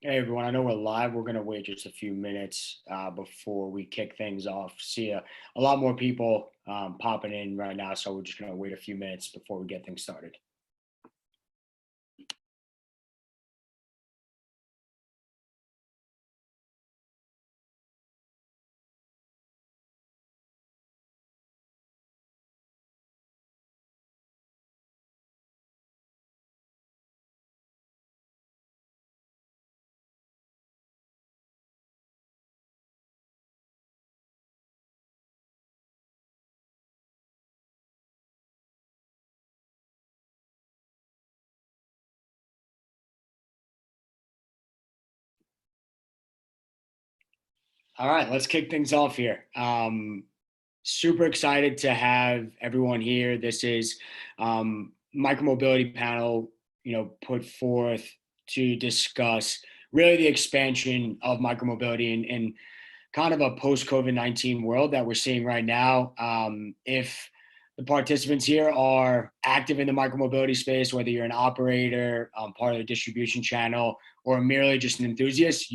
Hey everyone, I know we're live. We're gonna wait just a few minutes before we kick things off. See a lot more people popping in right now, so we're just gonna wait a few minutes before we get things started. All right, let's kick things off here. Super excited to have everyone here. This is Micromobility panel, put forth to discuss really the expansion of micromobility in kind of a post COVID-19 world that we're seeing right now. If the participants here are active in the micromobility space, whether you're an operator, part of the distribution channel, or merely just an enthusiast,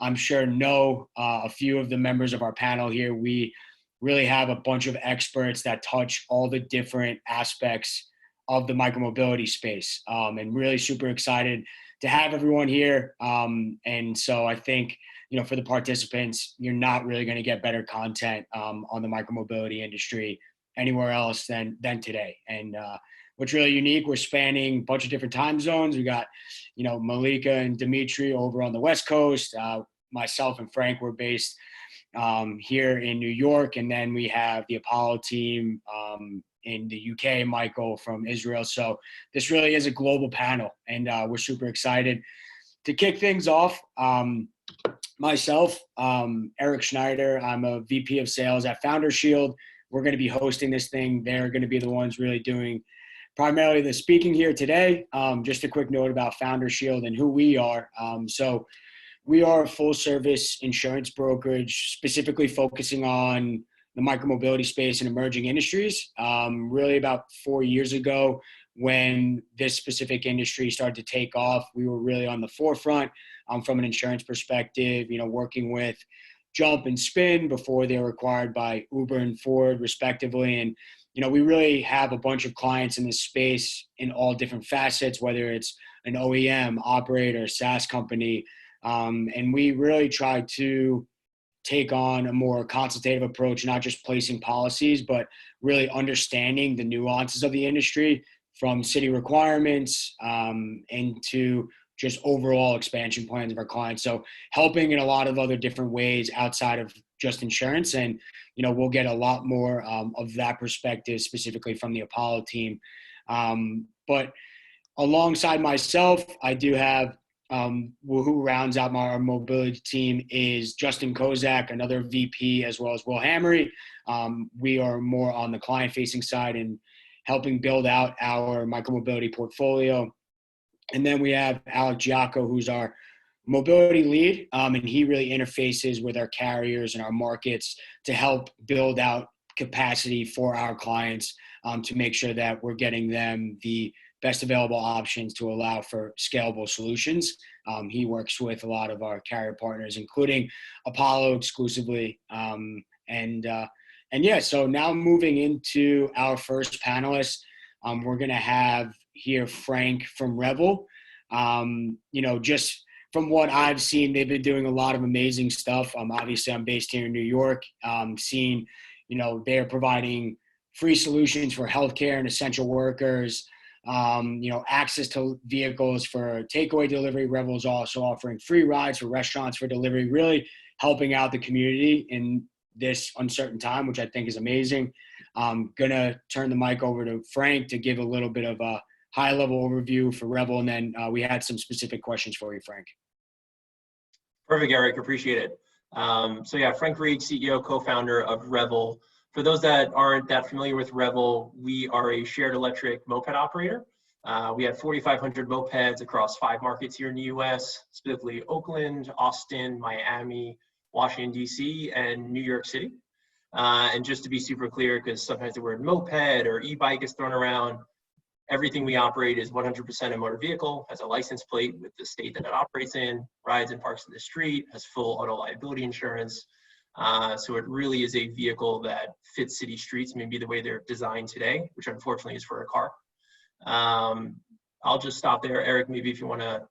I'm sure, know a few of the members of our panel here. We really have a bunch of experts that touch all the different aspects of the micromobility space, and really super excited to have everyone here. And so I think, for the participants, you're not really going to get better content on the micromobility industry anywhere else than today. And what's really unique, we're spanning a bunch of different time zones. We got, Malika and Dimitri over on the West Coast. Myself and Frank were based here in New York, and then we have the Apollo team in the UK, Michael from Israel. So this really is a global panel, and we're super excited to kick things off. Myself, Eric Schneider, I'm a VP of sales at Founder Shield. We're going to be hosting this thing. They're going to be the ones really doing primarily the speaking here today. Just a quick note about Founder Shield and who we are. So we are a full service insurance brokerage, specifically focusing on the micromobility space and emerging industries. Really about 4 years ago, when this specific industry started to take off, we were really on the forefront from an insurance perspective, working with Jump and Spin before they were acquired by Uber and Ford, respectively. And, we really have a bunch of clients in this space in all different facets, whether it's an OEM, operator, SaaS company. And we really try to take on a more consultative approach, not just placing policies, but really understanding the nuances of the industry, from city requirements into just overall expansion plans of our clients. So helping in a lot of other different ways outside of just insurance. And, we'll get a lot more of that perspective specifically from the Apollo team. But alongside myself, I do have who rounds out our mobility team is Justin Kozak, another VP, as well as Will Hammery. We are more on the client-facing side and helping build out our micromobility portfolio. And then we have Alec Giacco, who's our mobility lead, and he really interfaces with our carriers and our markets to help build out capacity for our clients, to make sure that we're getting them the best available options to allow for scalable solutions. He works with a lot of our carrier partners, including Apollo exclusively. And yeah, so now moving into our first panelist, we're going to have here Frank from Revel. Just from what I've seen, they've been doing a lot of amazing stuff. Obviously, I'm based here in New York, seeing, they're providing free solutions for healthcare and essential workers, access to vehicles for takeaway delivery. Revel is also offering free rides for restaurants for delivery, really helping out the community in this uncertain time, which I think is amazing. I'm going to turn the mic over to Frank to give a little bit of a high-level overview for Revel, and then we had some specific questions for you, Frank. Perfect, Eric. Appreciate it. Frank Reed, CEO, co-founder of Revel. For those that aren't that familiar with Revel, we are a shared electric moped operator. We have 4,500 mopeds across 5 markets here in the US, specifically Oakland, Austin, Miami, Washington, D.C., and New York City. And just to be super clear, because sometimes the word moped or e-bike is thrown around, Everything we operate is 100% a motor vehicle, has a license plate with the state that it operates in, rides and parks in the street, has full auto liability insurance. So it really is a vehicle that fits city streets, maybe the way they're designed today, which unfortunately is for a car. I'll just stop there. Eric, maybe if you want to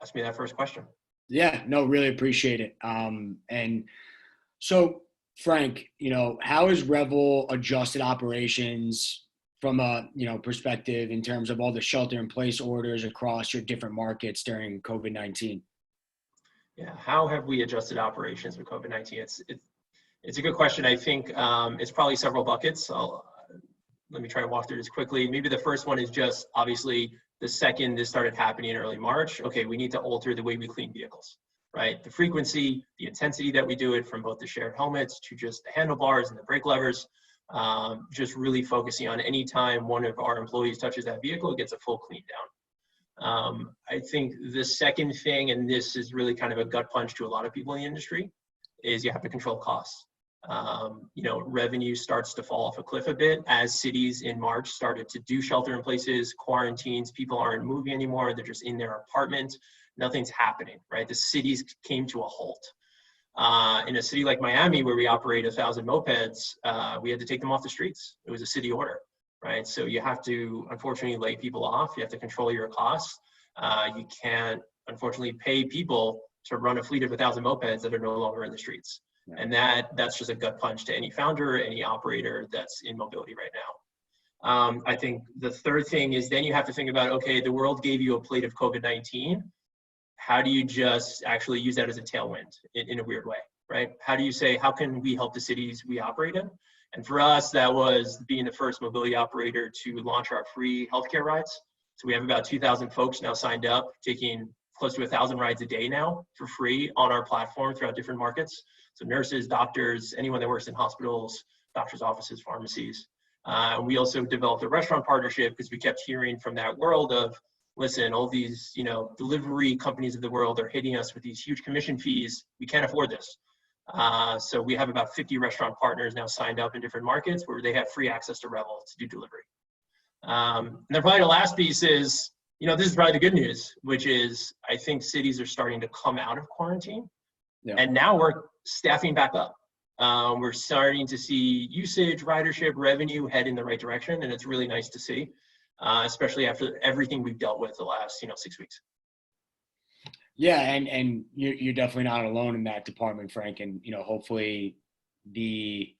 ask me that first question. Yeah, no, really appreciate it. And so, Frank, how has Revel adjusted operations from a perspective in terms of all the shelter-in-place orders across your different markets during COVID-19? Yeah, how have we adjusted operations with COVID-19? It's a good question. I think it's probably several buckets. Let me try to walk through this quickly. Maybe the first one is just obviously the second this started happening in early March. Okay, we need to alter the way we clean vehicles, right? The frequency, the intensity that we do it, from both the shared helmets to just the handlebars and the brake levers. Just really focusing on any time one of our employees touches that vehicle, it gets a full clean down. I think the second thing, and this is really kind of a gut punch to a lot of people in the industry, is you have to control costs. Revenue starts to fall off a cliff a bit as cities in March started to do shelter in places, quarantines, people aren't moving anymore, they're just in their apartment, nothing's happening, right? The cities came to a halt. In a city like Miami, where we operate 1,000 mopeds, we had to take them off the streets. It was a city order, right? So you have to, unfortunately, lay people off. You have to control your costs. You can't, unfortunately, pay people to run a fleet of 1,000 mopeds that are no longer in the streets. Yeah. And that's just a gut punch to any founder, any operator that's in mobility right now. I think the third thing is then you have to think about, okay, the world gave you a plate of COVID-19. How do you just actually use that as a tailwind in a weird way, right? How do you say, how can we help the cities we operate in? And for us, that was being the first mobility operator to launch our free healthcare rides. So we have about 2,000 folks now signed up, taking close to 1,000 rides a day now for free on our platform throughout different markets. So nurses, doctors, anyone that works in hospitals, doctors' offices, pharmacies. We also developed a restaurant partnership because we kept hearing from that world of, listen, all these, delivery companies of the world are hitting us with these huge commission fees. We can't afford this. So we have about 50 restaurant partners now signed up in different markets where they have free access to Revel to do delivery. And then probably the last piece is, this is probably the good news, which is I think cities are starting to come out of quarantine. Yeah. And now we're staffing back up. We're starting to see usage, ridership, revenue head in the right direction. And it's really nice to see. Especially after everything we've dealt with the last 6 weeks. Yeah, and you're definitely not alone in that department, Frank. And hopefully the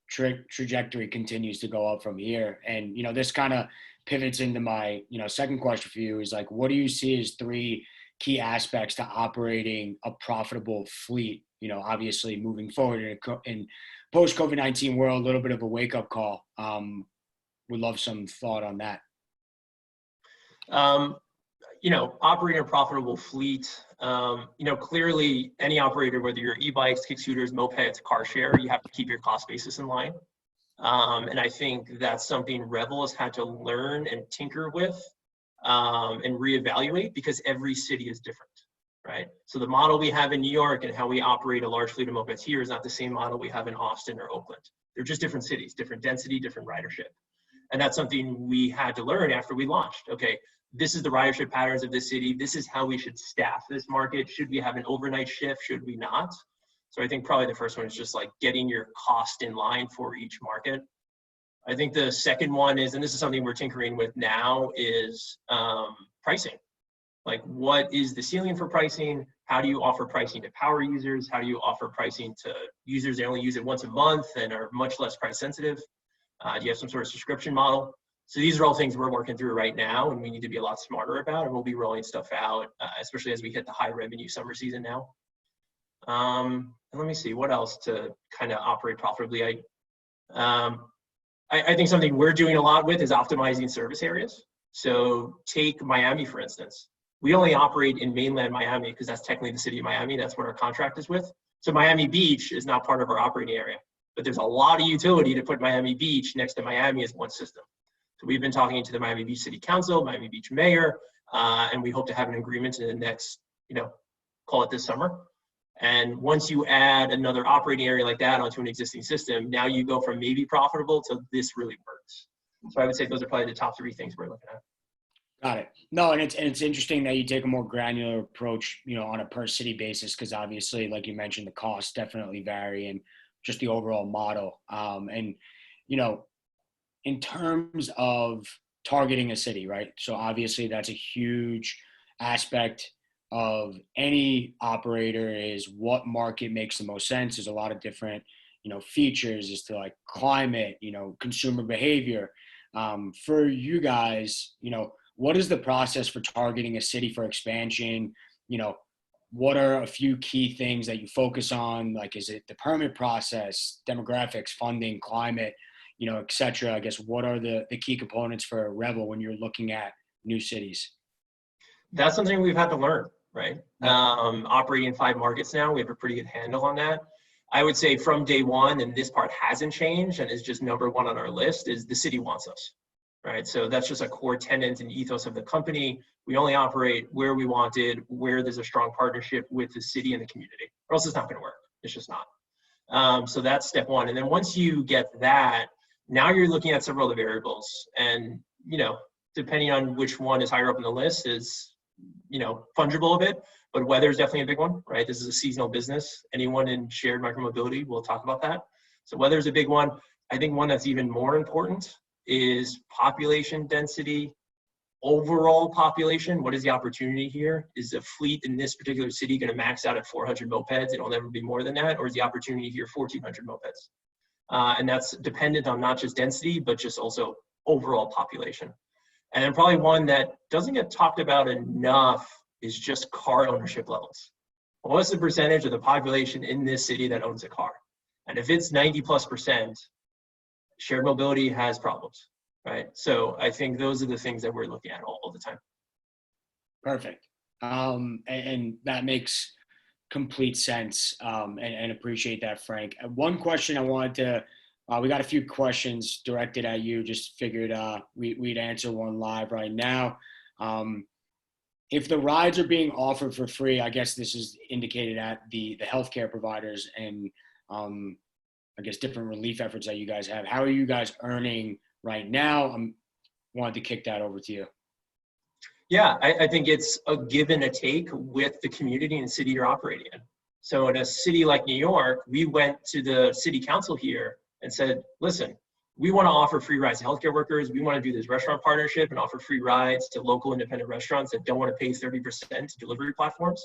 trajectory continues to go up from here. And this kind of pivots into my second question for you is like, what do you see as three key aspects to operating a profitable fleet? Obviously moving forward in post COVID-19 world, a little bit of a wake up call. Would love some thought on that. Operating a profitable fleet, clearly any operator, whether you're e-bikes, kick scooters, mopeds, car share, you have to keep your cost basis in line. And I think that's something Revel has had to learn and tinker with and reevaluate because every city is different, right? So the model we have in New York and how we operate a large fleet of mopeds here is not the same model we have in Austin or Oakland. They're just different cities, different density, different ridership. And that's something we had to learn after we launched. Okay, this is the ridership patterns of this city. This is how we should staff this market. Should we have an overnight shift? Should we not? So I think probably the first one is just like getting your cost in line for each market. I think the second one is, and this is something we're tinkering with now, is pricing. Like, what is the ceiling for pricing? How do you offer pricing to power users? How do you offer pricing to users that only use it once a month and are much less price sensitive? Do you have some sort of subscription model? So these are all things we're working through right now and we need to be a lot smarter about, and we'll be rolling stuff out, especially as we hit the high revenue summer season now. And let me see, what else to kind of operate profitably? I think something we're doing a lot with is optimizing service areas. So take Miami, for instance. We only operate in mainland Miami because that's technically the city of Miami. That's what our contract is with. So Miami Beach is not part of our operating area. But there's a lot of utility to put Miami Beach next to Miami as one system. So we've been talking to the Miami Beach City Council, Miami Beach Mayor, and we hope to have an agreement in the next, call it this summer. And once you add another operating area like that onto an existing system, now you go from maybe profitable to this really works. So I would say those are probably the top three things we're looking at. Got it. No, and it's interesting that you take a more granular approach, on a per city basis, because obviously, like you mentioned, the costs definitely vary and just the overall model. And you know, in terms of targeting a city, right? So obviously, that's a huge aspect of any operator is what market makes the most sense. There's a lot of different, features as to like climate, consumer behavior. For you guys, what is the process for targeting a city for expansion? You know, what are a few key things that you focus on? Like, is it the permit process, demographics, funding, climate, et cetera? I guess what are the key components for Revel when you're looking at new cities? That's something we've had to learn, right? Operating in 5 markets now, we have a pretty good handle on that. I would say from day one, and this part hasn't changed and is just number one on our list, is the city wants us, right? So that's just a core tenet and ethos of the company. We only operate where we wanted, where there's a strong partnership with the city and the community, or else it's not going to work. It's just not. So that's step one. And then once you get that, now you're looking at several of the variables. And, depending on which one is higher up in the list is, fungible a bit. But weather is definitely a big one, right? This is a seasonal business. Anyone in shared micromobility will talk about that. So weather is a big one. I think one that's even more important is population density, overall population. What is the opportunity here? Is the fleet in this particular city going to max out at 400 mopeds? It'll never be more than that. Or is the opportunity here 1,400 mopeds? And that's dependent on not just density, but just also overall population. And then probably one that doesn't get talked about enough is just car ownership levels. What's the percentage of the population in this city that owns a car? And if it's 90+%, shared mobility has problems, right? So I think those are the things that we're looking at all the time. Perfect. And that makes complete sense, and appreciate that, Frank. One question I wanted to, we got a few questions directed at you, just figured we'd answer one live right now. If the rides are being offered for free, I guess this is indicated at the healthcare providers and I guess different relief efforts that you guys have. How are you guys earning right now? I wanted to kick that over to you. Yeah, I think it's a give and a take with the community and city you're operating in. So in a city like New York, we went to the city council here and said, listen, we want to offer free rides to healthcare workers. We want to do this restaurant partnership and offer free rides to local independent restaurants that don't want to pay 30% to delivery platforms.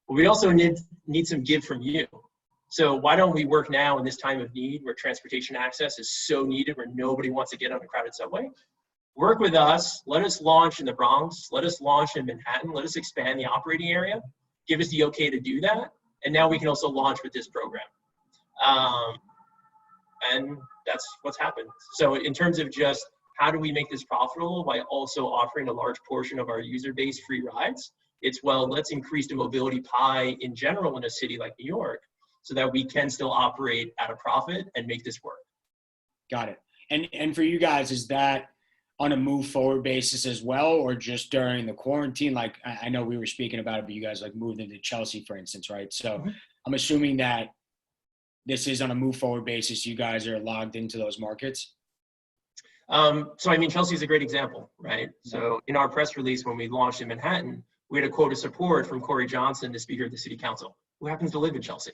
But we also need some give from you. So why don't we work now in this time of need where transportation access is so needed, where nobody wants to get on a crowded subway? Work with us. Let us launch in the Bronx. Let us launch in Manhattan. Let us expand the operating area. Give us the okay to do that. And now we can also launch with this program. And that's what's happened. So in terms of just how do we make this profitable by also offering a large portion of our user base free rides, it's, well, let's increase the mobility pie in general in a city like New York so that we can still operate at a profit and make this work. Got it. And for you guys, is that on a move forward basis as well, or just during the quarantine? Like, I know we were speaking about it, but you guys like moved into Chelsea, for instance, right? So I'm assuming that this is on a move forward basis. You guys are logged into those markets. So I mean, Chelsea is a great example, right? So in our press release, when we launched in Manhattan, we had a quote of support from Corey Johnson, the Speaker of the City Council, who happens to live in Chelsea,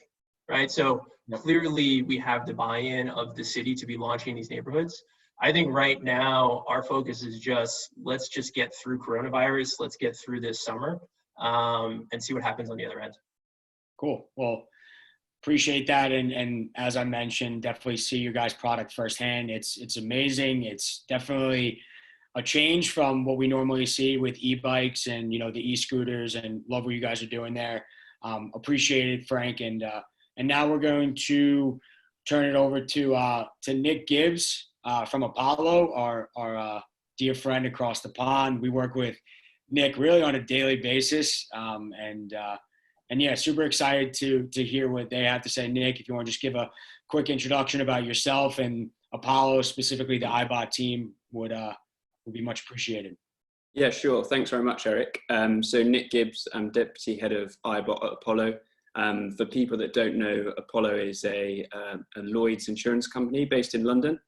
right? So clearly we have the buy-in of the city to be launching these neighborhoods. I think right now our focus is just, let's just get through coronavirus. Let's get through this summer and see what happens on the other end. Cool. Well, appreciate that. And as I mentioned, definitely see your guys' product firsthand. It's amazing. It's definitely a change from what we normally see with e-bikes and, the e-scooters, and love what you guys are doing there. Appreciate it, Frank. And now we're going to turn it over to Nick Gibbs from Apollo, our dear friend across the pond. We work with Nick really on a daily basis. And yeah, super excited to hear what they have to say. Nick, if you want to just give a quick introduction about yourself and Apollo, specifically the iBot team, would be much appreciated. Yeah, sure. Thanks very much, Eric. So Nick Gibbs, I'm Deputy Head of iBot at Apollo. For people that don't know, Apollo is a Lloyd's insurance company based in London.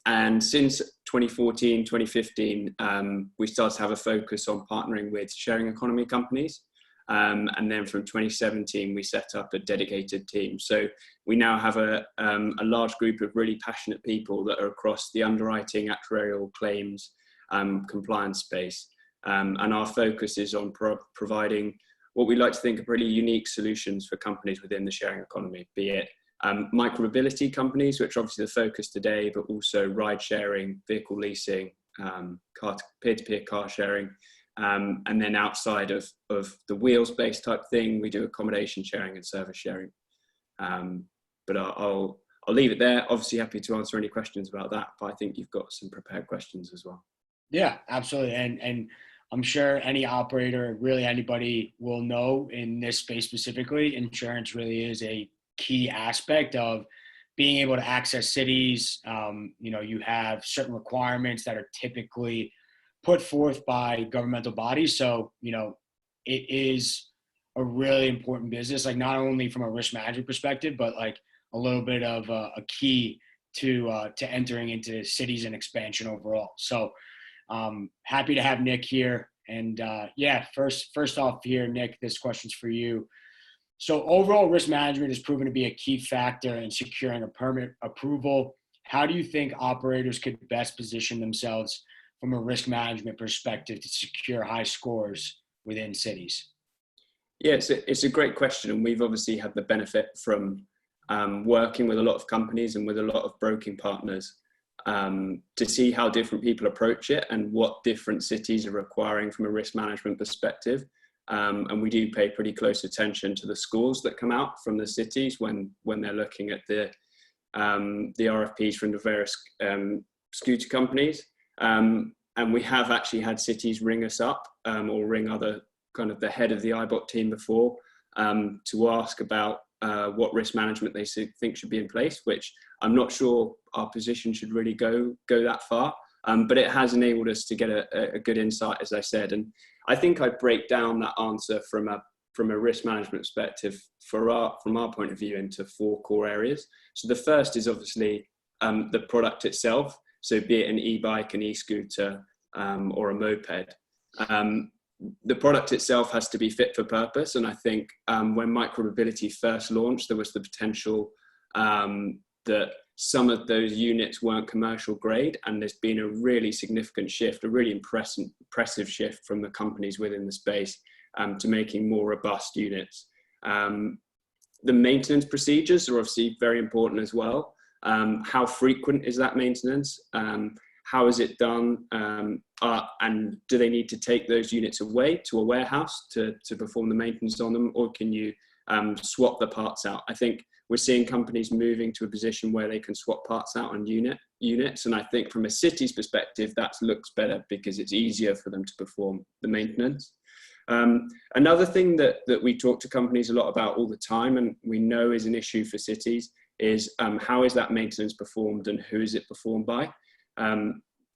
And since 2014, 2015, we started to have a focus on partnering with sharing economy companies. And then from 2017, we set up a dedicated team. So we now have a large group of really passionate people that are across the underwriting, actuarial, claims, compliance space. And our focus is on providing what we like to think are pretty unique solutions for companies within the sharing economy, be it micromobility companies, which are obviously the focus today, but also ride sharing, vehicle leasing, peer-to-peer car sharing. And then outside of the wheels-based type thing, we do accommodation sharing and service sharing. But I'll leave it there. Obviously happy to answer any questions about that, but I think you've got some prepared questions as well. Yeah, absolutely. And I'm sure any operator, really anybody will know in this space specifically, insurance really is a key aspect of being able to access cities. You have certain requirements that are typically put forth by governmental bodies. So, it is a really important business, like not only from a risk management perspective, but like a little bit of a key to entering into cities and expansion overall. So happy to have Nick here. And first off here, Nick, this question's for you. So overall risk management has proven to be a key factor in securing a permit approval. How do you think operators could best position themselves from a risk management perspective to secure high scores within cities? Yeah, it's a great question. And we've obviously had the benefit from working with a lot of companies and with a lot of broking partners to see how different people approach it and what different cities are requiring from a risk management perspective. And we do pay pretty close attention to the scores that come out from the cities when they're looking at the RFPs from the various scooter companies. And we have actually had cities ring us up or ring other kind of the head of the IBOT team before to ask about what risk management they think should be in place, which I'm not sure our position should really go that far. But it has enabled us to get a good insight, as I said. And I think I break down that answer from a risk management perspective from our point of view into 4 core areas. So the first is obviously the product itself. So be it an e-bike, an e-scooter, or a moped. The product itself has to be fit for purpose. And I think when micromobility first launched, there was the potential that some of those units weren't commercial grade, and there's been a really significant shift, a really impressive shift from the companies within the space to making more robust units. The maintenance procedures are obviously very important as well. How frequent is that maintenance? How is it done? And do they need to take those units away to a warehouse to perform the maintenance on them, or can you swap the parts out? I think we're seeing companies moving to a position where they can swap parts out on units. And I think from a city's perspective, that looks better because it's easier for them to perform the maintenance. Another thing that we talk to companies a lot about all the time, and we know is an issue for cities, is how is that maintenance performed and who is it performed by?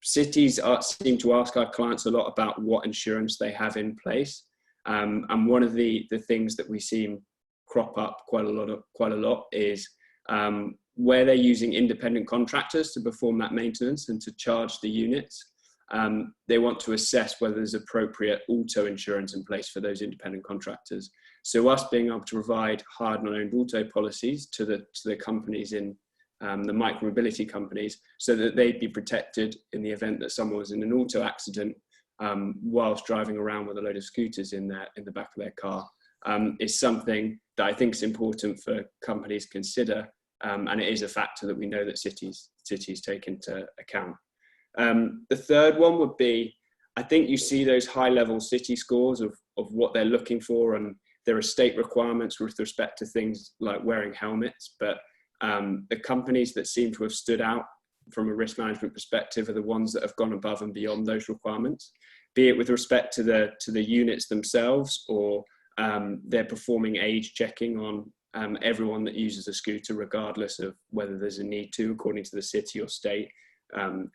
Cities seem to ask our clients a lot about what insurance they have in place. And one of the things that we see crop up quite a lot is where they're using independent contractors to perform that maintenance and to charge the units. They want to assess whether there's appropriate auto insurance in place for those independent contractors. So us being able to provide hired and owned auto policies to the companies in the micromobility companies, so that they'd be protected in the event that someone was in an auto accident whilst driving around with a load of scooters in the back of their car, is something that I think is important for companies to consider, and it is a factor that we know that cities take into account. The third one would be, I think you see those high-level city scores of what they're looking for, and there are state requirements with respect to things like wearing helmets, but the companies that seem to have stood out from a risk management perspective are the ones that have gone above and beyond those requirements, be it with respect to the units themselves, or they're performing age checking on everyone that uses a scooter, regardless of whether there's a need to, according to the city or state.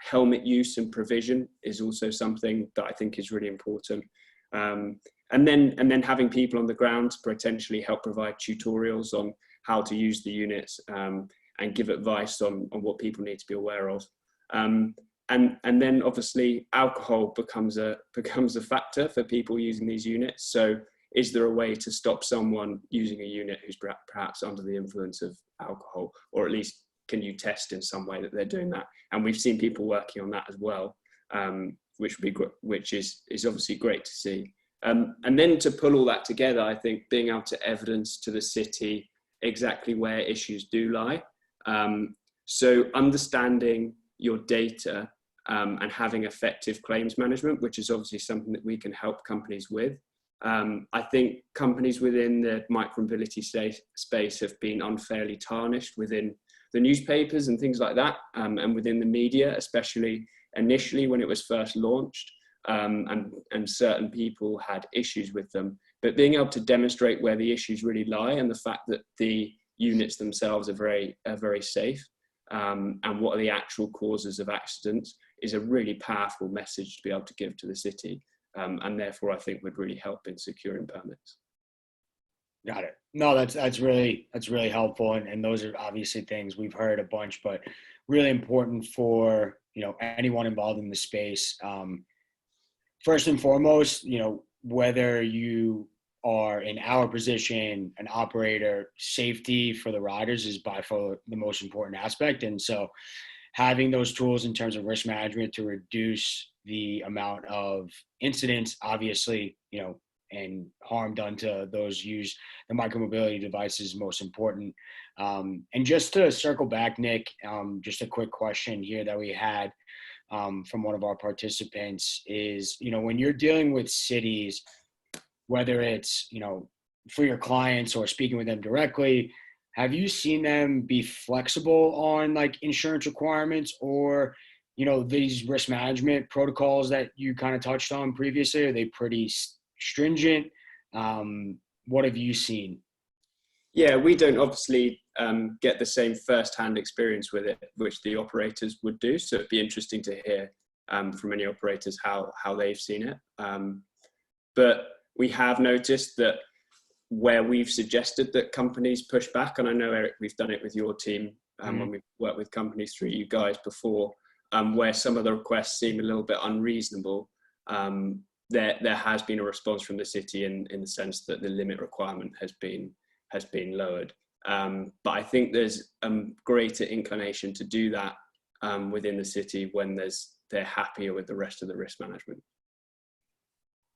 Helmet use and provision is also something that I think is really important. And then having people on the ground to potentially help provide tutorials on how to use the units and give advice on what people need to be aware of. And then obviously alcohol becomes a factor for people using these units. So is there a way to stop someone using a unit who's perhaps under the influence of alcohol, or at least can you test in some way that they're doing that? And we've seen people working on that as well, which is obviously great to see. And then to pull all that together, I think being able to evidence to the city exactly where issues do lie. So understanding your data and having effective claims management, which is obviously something that we can help companies with. I think companies within the micromobility space have been unfairly tarnished within the newspapers and things like that, and within the media, especially initially when it was first launched, and certain people had issues with them. But being able to demonstrate where the issues really lie and the fact that the units themselves are very safe, and what are the actual causes of accidents is a really powerful message to be able to give to the city, and therefore I think would really help in securing permits. Got it. No, that's really helpful, and those are obviously things we've heard a bunch, but really important for anyone involved in the space. First and foremost, whether you are in our position, an operator, safety for the riders is by far the most important aspect. And so having those tools in terms of risk management to reduce the amount of incidents, obviously, and harm done to those use the micromobility devices is most important. And just to circle back, Nick, just a quick question here that we had from one of our participants is, when you're dealing with cities, whether it's, for your clients or speaking with them directly, have you seen them be flexible on like insurance requirements or, these risk management protocols that you kind of touched on previously? Are they pretty stringent? What have you seen? Yeah, we don't obviously get the same first-hand experience with it, which the operators would do. So it'd be interesting to hear from any operators how they've seen it. But we have noticed that where we've suggested that companies push back, and I know, Eric, we've done it with your team when we've worked with companies through you guys before, where some of the requests seem a little bit unreasonable, there has been a response from the city in the sense that the limit requirement has been lowered. But I think there's greater inclination to do that within the city when they're happier with the rest of the risk management.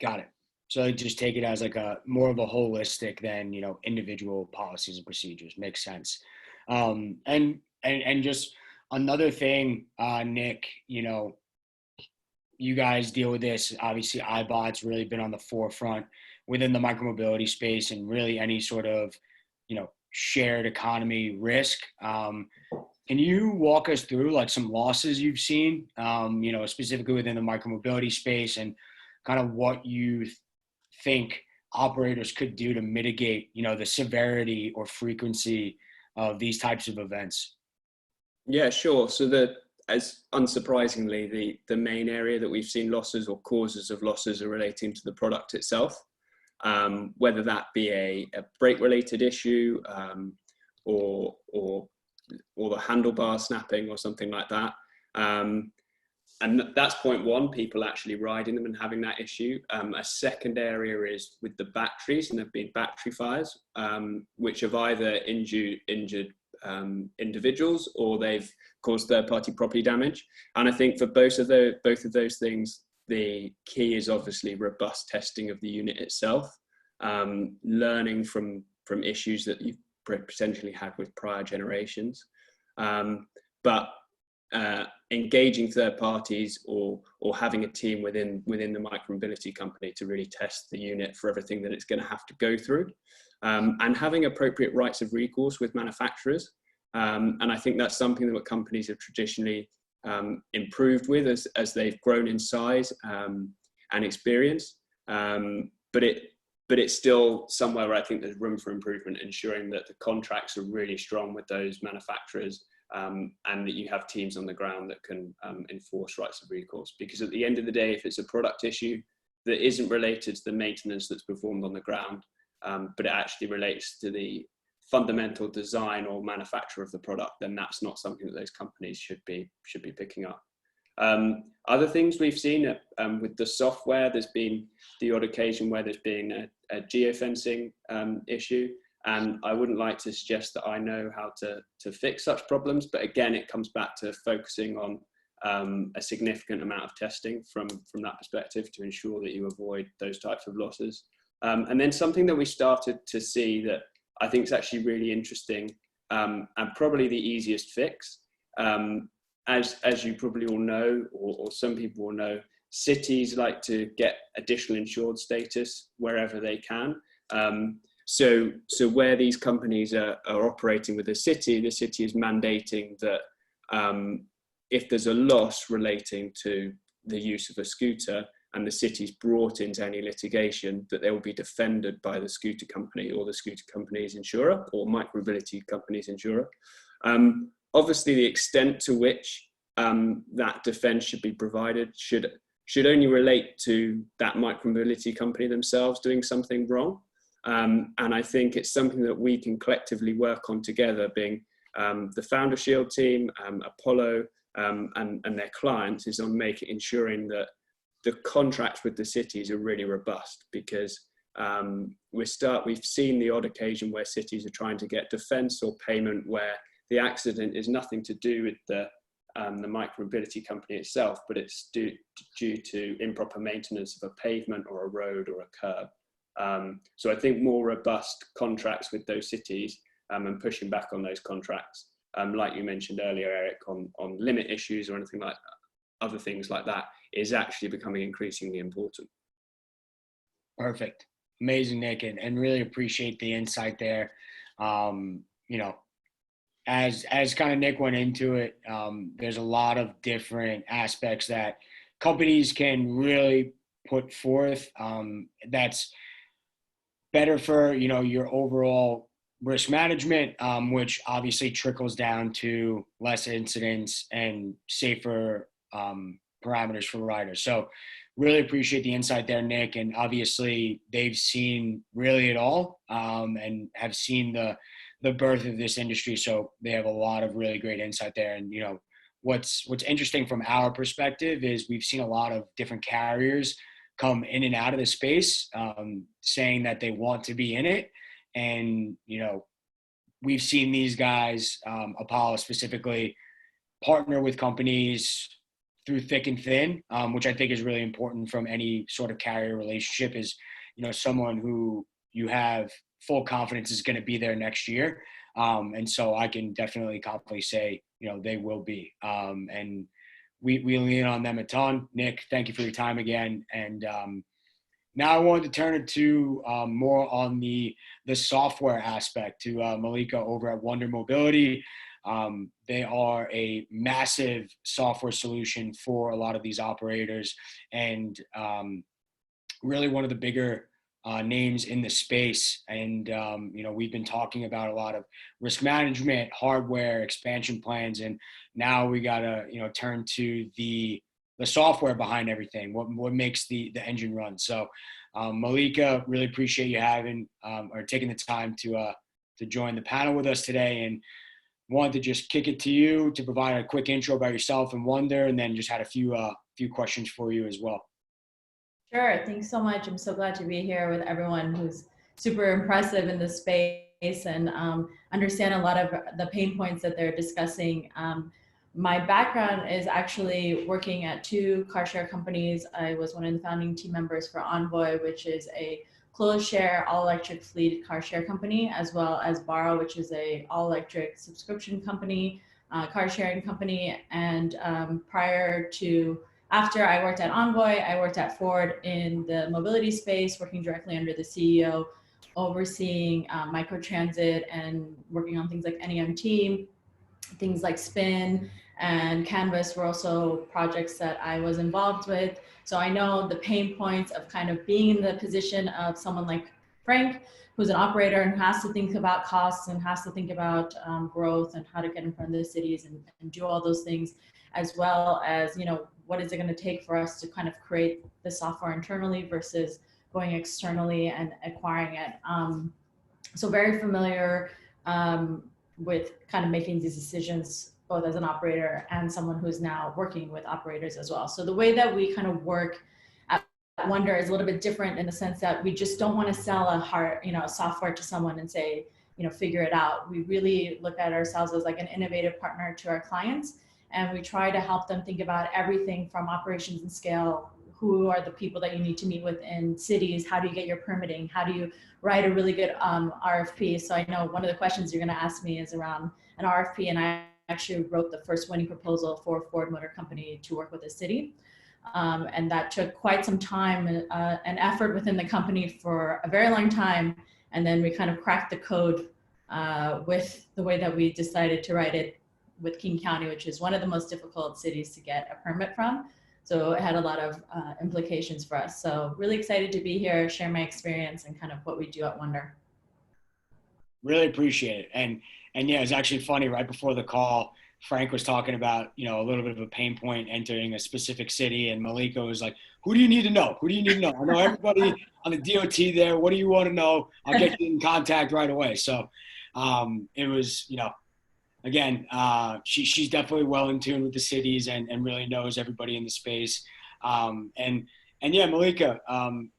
Got it. So I just take it as like a more of a holistic than, individual policies and procedures. Makes sense. And just another thing, Nick, you guys deal with this. Obviously, iBot's really been on the forefront within the micromobility space and really any sort of, shared economy risk. Can you walk us through like some losses you've seen, specifically within the micromobility space and kind of what you think operators could do to mitigate, the severity or frequency of these types of events? Yeah, sure. So as unsurprisingly, the main area that we've seen losses or causes of losses are relating to the product itself, whether that be a brake-related issue or the handlebar snapping or something like that. And that's point one, people actually riding them and having that issue. A second area is with the batteries, and there have been battery fires, which have either injured individuals or they've caused third-party property damage. And I think for both of those things, the key is obviously robust testing of the unit itself, learning from issues that you've potentially had with prior generations, but engaging third parties or having a team within the micromobility company to really test the unit for everything that it's going to have to go through, and having appropriate rights of recourse with manufacturers. And I think that's something that companies have traditionally improved with as they've grown in size and experience. But it's still somewhere where I think there's room for improvement, ensuring that the contracts are really strong with those manufacturers, and that you have teams on the ground that can enforce rights of recourse. Because at the end of the day, if it's a product issue that isn't related to the maintenance that's performed on the ground, but it actually relates to the fundamental design or manufacture of the product, then that's not something that those companies should be picking up. Other things we've seen with the software, there's been the odd occasion where there's been a geofencing issue, and I wouldn't like to suggest that I know how to fix such problems, but again, it comes back to focusing on a significant amount of testing from that perspective to ensure that you avoid those types of losses. And then something that we started to see that I think is actually really interesting, and probably the easiest fix, as you probably all know, or some people will know, cities like to get additional insured status wherever they can. So where these companies are operating with the city is mandating that if there's a loss relating to the use of a scooter and the city's brought into any litigation, that they will be defended by the scooter company or the scooter company's insurer or micromobility company's insurer. Obviously, the extent to which that defense should be provided should only relate to that micromobility company themselves doing something wrong. And I think it's something that we can collectively work on together, being the Founder Shield team, Apollo, and their clients, is on ensuring that the contracts with the cities are really robust, because we've seen the odd occasion where cities are trying to get defense or payment where the accident is nothing to do with the micromobility company itself, but it's due to improper maintenance of a pavement or a road or a curb. So I think more robust contracts with those cities and pushing back on those contracts, like you mentioned earlier, Eric, on limit issues or anything like other things like that, is actually becoming increasingly important. Perfect. Amazing, Nick, and really appreciate the insight there. As kind of Nick went into it, there's a lot of different aspects that companies can really put forth that's better for, your overall risk management, which obviously trickles down to less incidents and safer parameters for riders. So really appreciate the insight there, Nick. And obviously they've seen really it all and have seen the birth of this industry. So they have a lot of really great insight there. And, what's interesting from our perspective is we've seen a lot of different carriers come in and out of the space saying that they want to be in it. And, we've seen these guys, Apollo specifically, partner with companies through thick and thin, which I think is really important from any sort of carrier relationship, is, someone who you have full confidence is going to be there next year. And so I can definitely confidently say, they will be. And we lean on them a ton. Nick, thank you for your time again. And now I wanted to turn it to more on the software aspect to Malika over at Wonder Mobility. They are a massive software solution for a lot of these operators, and really one of the bigger names in the space. And, we've been talking about a lot of risk management, hardware, expansion plans, and now we got to, turn to the software behind everything, what makes the engine run. So Malika, really appreciate you having or taking the time to join the panel with us today, and wanted to just kick it to you to provide a quick intro about yourself and Wonder, and then just had a few questions for you as well. Sure. Thanks so much. I'm so glad to be here with everyone who's super impressive in this space and understand a lot of the pain points that they're discussing. My background is actually working at 2 car share companies. I was one of the founding team members for Envoy, which is a closed share all electric fleet car share company, as well as Borrow, which is a all electric subscription company, car sharing company. And after I worked at Envoy, I worked at Ford in the mobility space, working directly under the CEO, overseeing microtransit and working on things like NEMT, things like Spin and Canvas were also projects that I was involved with. So I know the pain points of kind of being in the position of someone like Frank, who's an operator and has to think about costs and has to think about growth and how to get in front of the cities and do all those things, as well as, what is it going to take for us to kind of create the software internally versus going externally and acquiring it. So very familiar with kind of making these decisions both as an operator and someone who's now working with operators as well. So the way that we kind of work at Wonder is a little bit different in the sense that we just don't want to sell a software to someone and say, figure it out. We really look at ourselves as like an innovative partner to our clients, and we try to help them think about everything from operations and scale. Who are the people that you need to meet with in cities? How do you get your permitting? How do you write a really good RFP? So I know one of the questions you're going to ask me is around an RFP, and I actually wrote the first winning proposal for Ford Motor Company to work with a city. And that took quite some time and effort within the company for a very long time. And then we kind of cracked the code with the way that we decided to write it with King County, which is one of the most difficult cities to get a permit from. So it had a lot of implications for us. So really excited to be here, share my experience and kind of what we do at Wonder. Really appreciate it. And yeah, it's actually funny, right before the call, Frank was talking about, a little bit of a pain point entering a specific city, and Malika was like, who do you need to know? Who do you need to know? I know everybody on the DOT there. What do you want to know? I'll get you in contact right away. So it was, again, she's definitely well in tune with the cities and really knows everybody in the space. And yeah, Malika,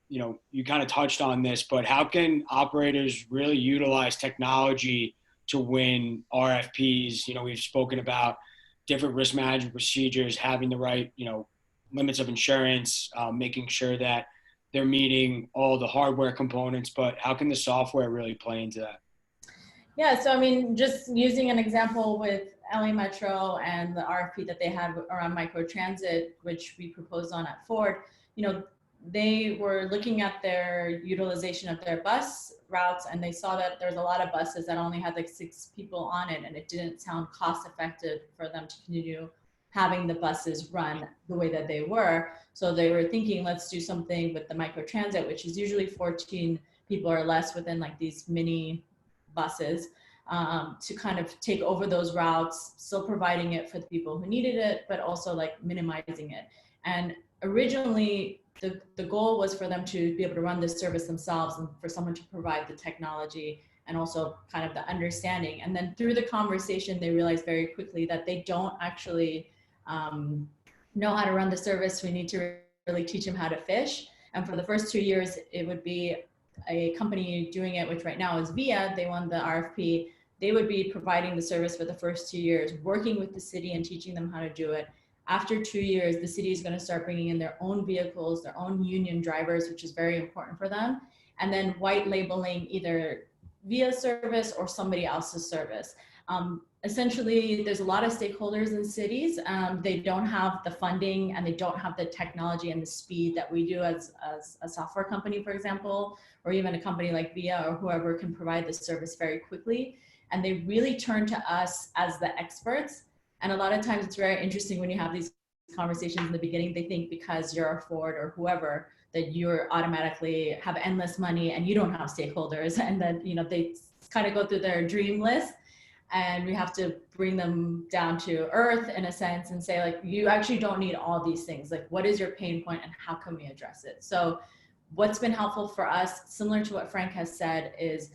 you kind of touched on this, but how can operators really utilize technology to win RFPs? We've spoken about different risk management procedures, having the right, limits of insurance, making sure that they're meeting all the hardware components, but how can the software really play into that? Yeah, so I mean, just using an example with LA Metro and the RFP that they had around microtransit, which we proposed on at Ford, they were looking at their utilization of their bus routes, and they saw that there's a lot of buses that only had like 6 people on it, and it didn't sound cost effective for them to continue having the buses run the way that they were. So they were thinking, let's do something with the microtransit, which is usually 14 people or less within like these mini buses, to kind of take over those routes, still providing it for the people who needed it, but also like minimizing it. And originally the goal was for them to be able to run this service themselves and for someone to provide the technology and also kind of the understanding. And then through the conversation, they realized very quickly that they don't actually know how to run the service. We need to really teach them how to fish. And for the first 2 years, it would be a company doing it, which right now is Via. They won the RFP. They would be providing the service for the first 2 years, working with the city and teaching them how to do it. After 2 years, the city is going to start bringing in their own vehicles, their own union drivers, which is very important for them, and then white labeling either Via service or somebody else's service. Essentially, there's a lot of stakeholders in cities. They don't have the funding and they don't have the technology and the speed that we do as a software company, for example, or even a company like Via or whoever can provide this service very quickly. And they really turn to us as the experts. And a lot of times it's very interesting when you have these conversations in the beginning, they think because you're a Ford or whoever that you're automatically have endless money and you don't have stakeholders. And then, they kind of go through their dream list. And we have to bring them down to earth in a sense and say, like, you actually don't need all these things. Like, what is your pain point and how can we address it? So what's been helpful for us, similar to what Frank has said, is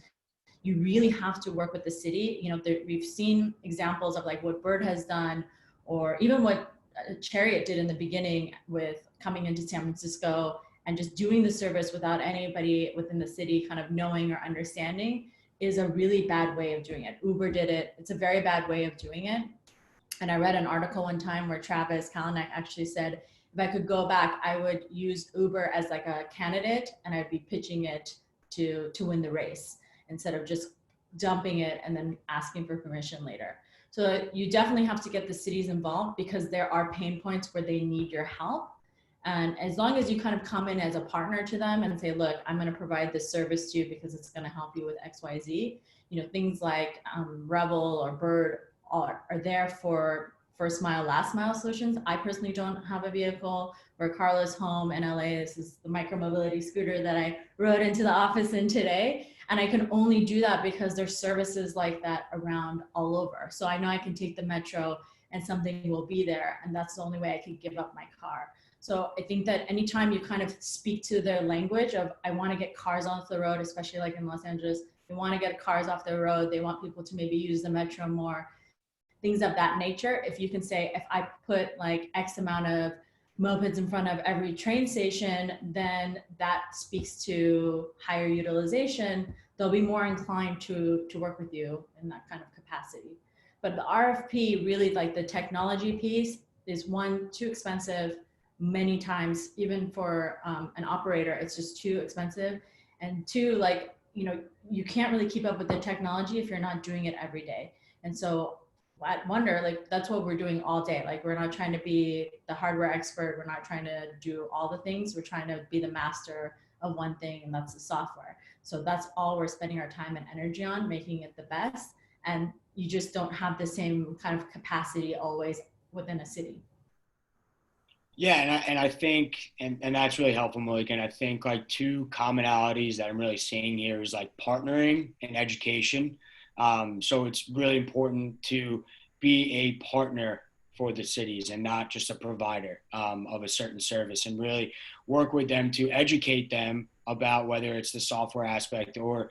you really have to work with the city. We've seen examples of like what Bird has done, or even what Chariot did in the beginning with coming into San Francisco and just doing the service without anybody within the city kind of knowing or understanding is a really bad way of doing it. Uber did it. It's a very bad way of doing it. And I read an article one time where Travis Kalanick actually said, if I could go back, I would use Uber as like a candidate and I'd be pitching it to win the race instead of just dumping it and then asking for permission later. So you definitely have to get the cities involved because there are pain points where they need your help. And as long as you kind of come in as a partner to them and say, look, I'm going to provide this service to you because it's going to help you with X, Y, Z, things like Revel or Bird are there for first mile, last mile solutions. I personally don't have a vehicle. Where Carla's home in LA, this is the Micromobility scooter that I rode into the office in today. And I can only do that because there's services like that around all over. So I know I can take the metro and something will be there. And that's the only way I can give up my car. So I think that anytime you kind of speak to their language of, I want to get cars off the road, especially like in Los Angeles, They want to get cars off the road. They want people to maybe use the metro more, things of that nature. If you can say, if I put like X amount of mopeds in front of every train station, then that speaks to higher utilization. They'll be more inclined to work with you in that kind of capacity. But the RFP, really, like the technology piece, is one, too expensive. Many times, even for an operator, it's just too expensive. And two, like, you can't really keep up with the technology if you're not doing it every day. And so at Wonder, like, that's what we're doing all day. Like, we're not trying to be the hardware expert. We're not trying to do all the things. We're trying to be the master of one thing, and that's the software. So that's all we're spending our time and energy on, making it the best. And you just don't have the same kind of capacity always within a city. Yeah, and I think, and that's really helpful, Malik. And I think like two commonalities that I'm really seeing here is like partnering and education. So it's really important to be a partner for the cities and not just a provider of a certain service, and really work with them to educate them about whether it's the software aspect or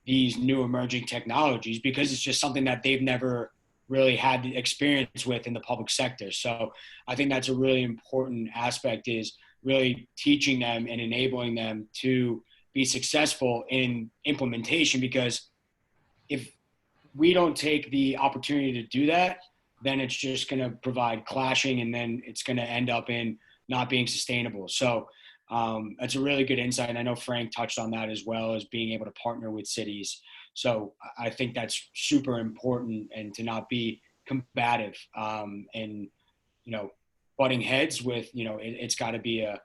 these new emerging technologies, because it's just something that they've never really had the experience with in the public sector. So I think that's a really important aspect, is really teaching them and enabling them to be successful in implementation, because if we don't take the opportunity to do that, then it's just going to provide clashing, and then it's going to end up in not being sustainable. So that's a really good insight. And I know Frank touched on that as well, as being able to partner with cities. So I think that's super important, and to not be combative and, butting heads with, it's got to be a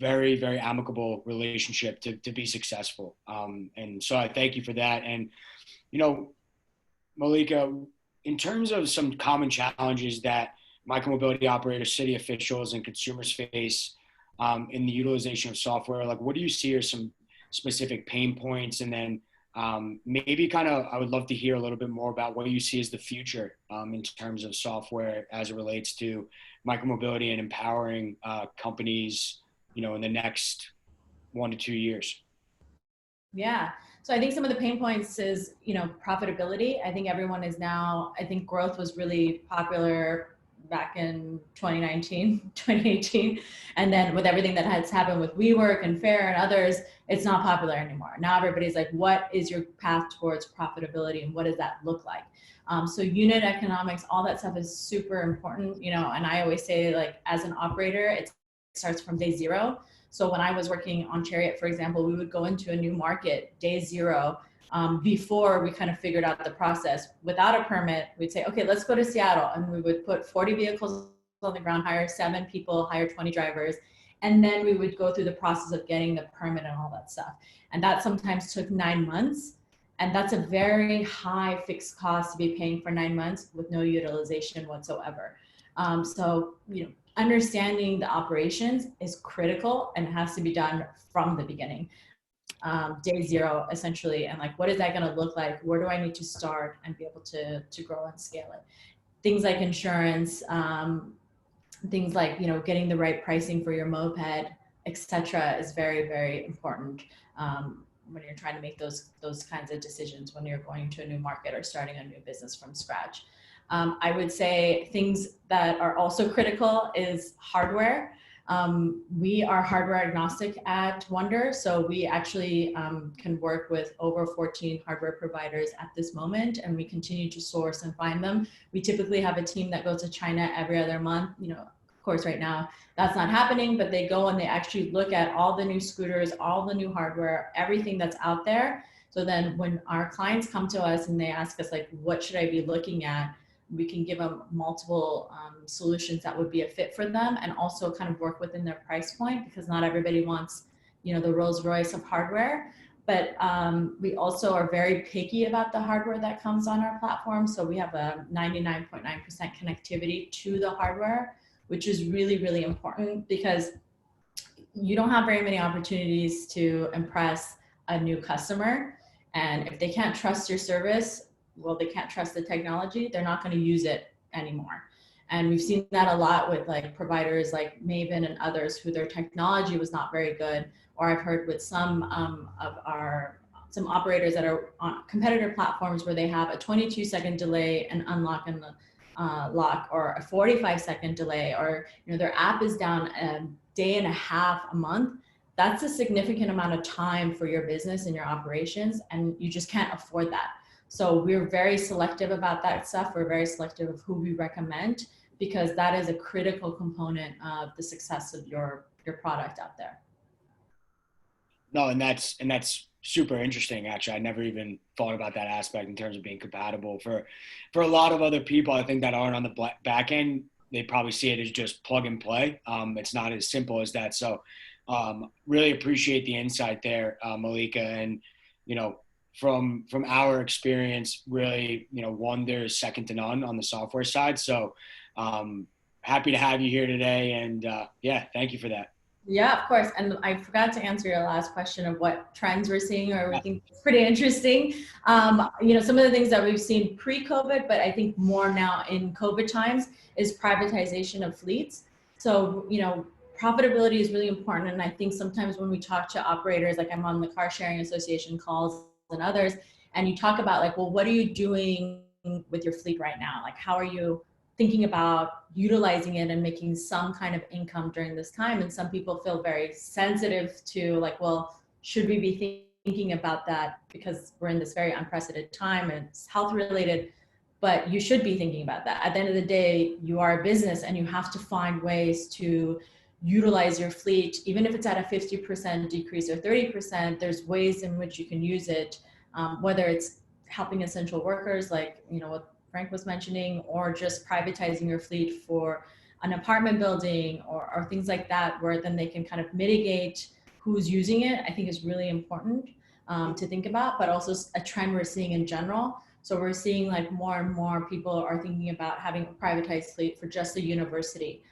very, very amicable relationship to be successful. And so I thank you for that. And, Malika, in terms of some common challenges that micromobility operators, city officials, and consumers face in the utilization of software, like what do you see are some specific pain points? And then maybe I would love to hear a little bit more about what you see as the future in terms of software as it relates to micromobility and empowering companies, in the next 1 to 2 years. Yeah. So I think some of the pain points is, profitability. I think everyone is now, I think growth was really popular back in 2019, 2018. And then with everything that has happened with WeWork and Fair and others, it's not popular anymore. Now everybody's like, what is your path towards profitability and what does that look like? So unit economics, all that stuff is super important, and I always say, like, as an operator, it starts from day zero. So when I was working on Chariot, for example, we would go into a new market day zero before we kind of figured out the process. Without a permit, we'd say, okay, let's go to Seattle. And we would put 40 vehicles on the ground, hire 7 people, hire 20 drivers. And then we would go through the process of getting the permit and all that stuff. And that sometimes took 9 months. And that's a very high fixed cost to be paying for 9 months with no utilization whatsoever. So, understanding the operations is critical, and it has to be done from the beginning, day zero, essentially. And like, what is that going to look like? Where do I need to start and be able to grow and scale it? Things like insurance, things like, getting the right pricing for your moped, etc., is very, very important when you're trying to make those kinds of decisions when you're going to a new market or starting a new business from scratch. I would say things that are also critical is hardware. We are hardware agnostic at Wonder, so we actually can work with over 14 hardware providers at this moment, and we continue to source and find them. We typically have a team that goes to China every other month. Of course, right now that's not happening, but they go and they actually look at all the new scooters, all the new hardware, everything that's out there. So then when our clients come to us and they ask us, like, what should I be looking at? We can give them multiple solutions that would be a fit for them, and also kind of work within their price point, because not everybody wants, the Rolls Royce of hardware. But we also are very picky about the hardware that comes on our platform. So we have a 99.9% connectivity to the hardware, which is really, really important, because you don't have very many opportunities to impress a new customer. And if they can't trust your service, well, they can't trust the technology, they're not going to use it anymore. And we've seen that a lot with like providers like Maven and others, who their technology was not very good. Or I've heard with some of our some operators that are on competitor platforms where they have a 22-second delay and unlock and lock, or a 45-second delay, or their app is down a day and a half a month. That's a significant amount of time for your business and your operations, and you just can't afford that. So we're very selective about that stuff. We're very selective of who we recommend, because that is a critical component of the success of your product out there. No, and that's super interesting. Actually, I never even thought about that aspect in terms of being compatible. For a lot of other people, I think that aren't on the back end, they probably see it as just plug and play. It's not as simple as that. So, really appreciate the insight there, Malika. And from our experience, really, Wonder is second to none on the software side. So, happy to have you here today. And yeah, thank you for that. Yeah, of course. And I forgot to answer your last question of what trends we're seeing, or we think it's pretty interesting. Some of the things that we've seen pre-COVID, but I think more now in COVID times, is privatization of fleets. So, profitability is really important. And I think sometimes when we talk to operators, like I'm on the Car Sharing Association calls and others, and you talk about like, well, what are you doing with your fleet right now? Like, how are you thinking about utilizing it and making some kind of income during this time? And some people feel very sensitive to like, well, should we be thinking about that because we're in this very unprecedented time and it's health related? But you should be thinking about that. At the end of the day, you are a business and you have to find ways to utilize your fleet, even if it's at a 50% decrease or 30%, there's ways in which you can use it, whether it's helping essential workers, like, what Frank was mentioning, or just privatizing your fleet for an apartment building or things like that, where then they can kind of mitigate who's using it, I think is really important to think about, but also a trend we're seeing in general. So we're seeing like more and more people are thinking about having a privatized fleet for just a university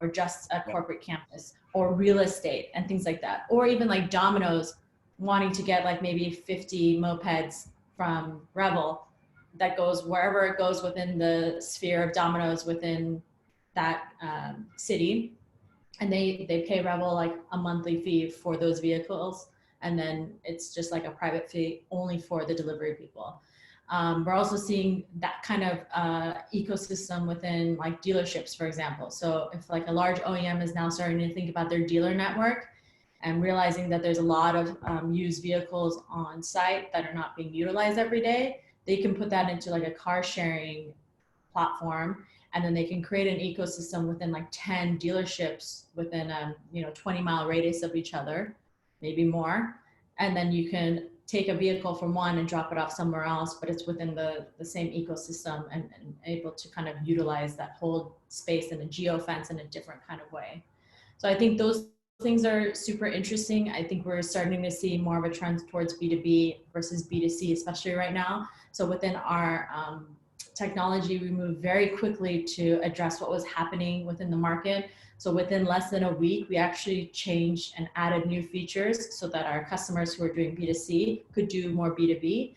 or just a corporate campus or real estate and things like that. Or even like Domino's wanting to get like maybe 50 mopeds from Revel that goes wherever it goes within the sphere of Domino's within that city. And they pay Revel like a monthly fee for those vehicles. And then it's just like a private fee only for the delivery people. We're also seeing that kind of ecosystem within like dealerships, for example. So if like a large OEM is now starting to think about their dealer network and realizing that there's a lot of used vehicles on site that are not being utilized every day, they can put that into like a car sharing platform, and then they can create an ecosystem within like 10 dealerships within a 20-mile radius of each other, maybe more. And then you can take a vehicle from one and drop it off somewhere else, but it's within the same ecosystem and able to kind of utilize that whole space in a geofence in a different kind of way. So I think those things are super interesting. I think we're starting to see more of a trend towards B2B versus B2C, especially right now. So within our technology, we moved very quickly to address what was happening within the market. So within less than a week, we actually changed and added new features so that our customers who are doing B2C could do more B2B.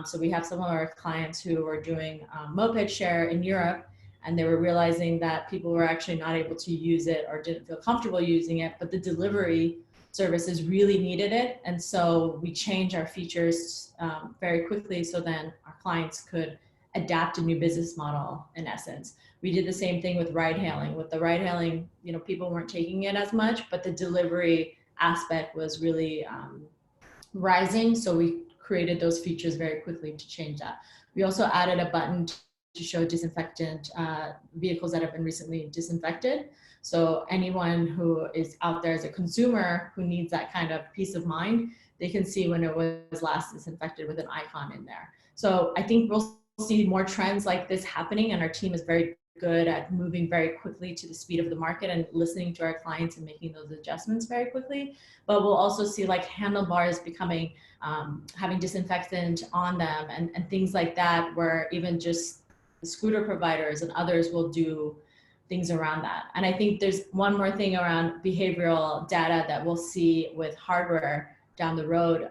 So we have some of our clients who were doing moped share in Europe, and they were realizing that people were actually not able to use it or didn't feel comfortable using it, but the delivery services really needed it. And so we changed our features very quickly so then our clients could adapt a new business model in essence. We did the same thing with ride hailing. With the ride hailing, people weren't taking it as much, but the delivery aspect was really rising. So we created those features very quickly to change that. We also added a button to show disinfectant vehicles that have been recently disinfected. So anyone who is out there as a consumer who needs that kind of peace of mind, they can see when it was last disinfected with an icon in there. So I think we'll see more trends like this happening, and our team is very good at moving very quickly to the speed of the market and listening to our clients and making those adjustments very quickly. But we'll also see like handlebars becoming, having disinfectant on them and things like that, where even just the scooter providers and others will do things around that. And I think there's one more thing around behavioral data that we'll see with hardware down the road.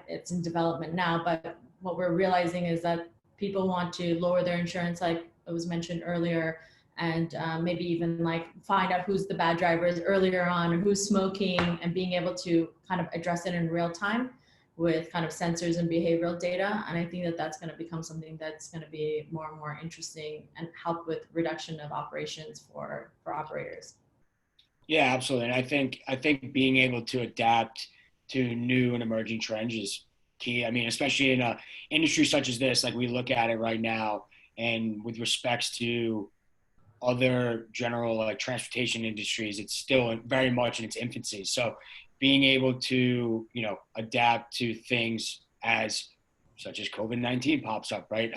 It's in development now, but what we're realizing is that people want to lower their insurance, like it was mentioned earlier, and maybe even like find out who's the bad drivers earlier on, or who's smoking, and being able to kind of address it in real time. with kind of sensors and behavioral data. And I think that that's going to become something that's going to be more and more interesting and help with reduction of operations for operators. Yeah, absolutely. And I think being able to adapt to new and emerging trends is key. I mean, especially in a industry such as this, like we look at it right now, and with respects to other general like transportation industries, it's still very much in its infancy. So being able to, adapt to things as such as COVID-19 pops up, right?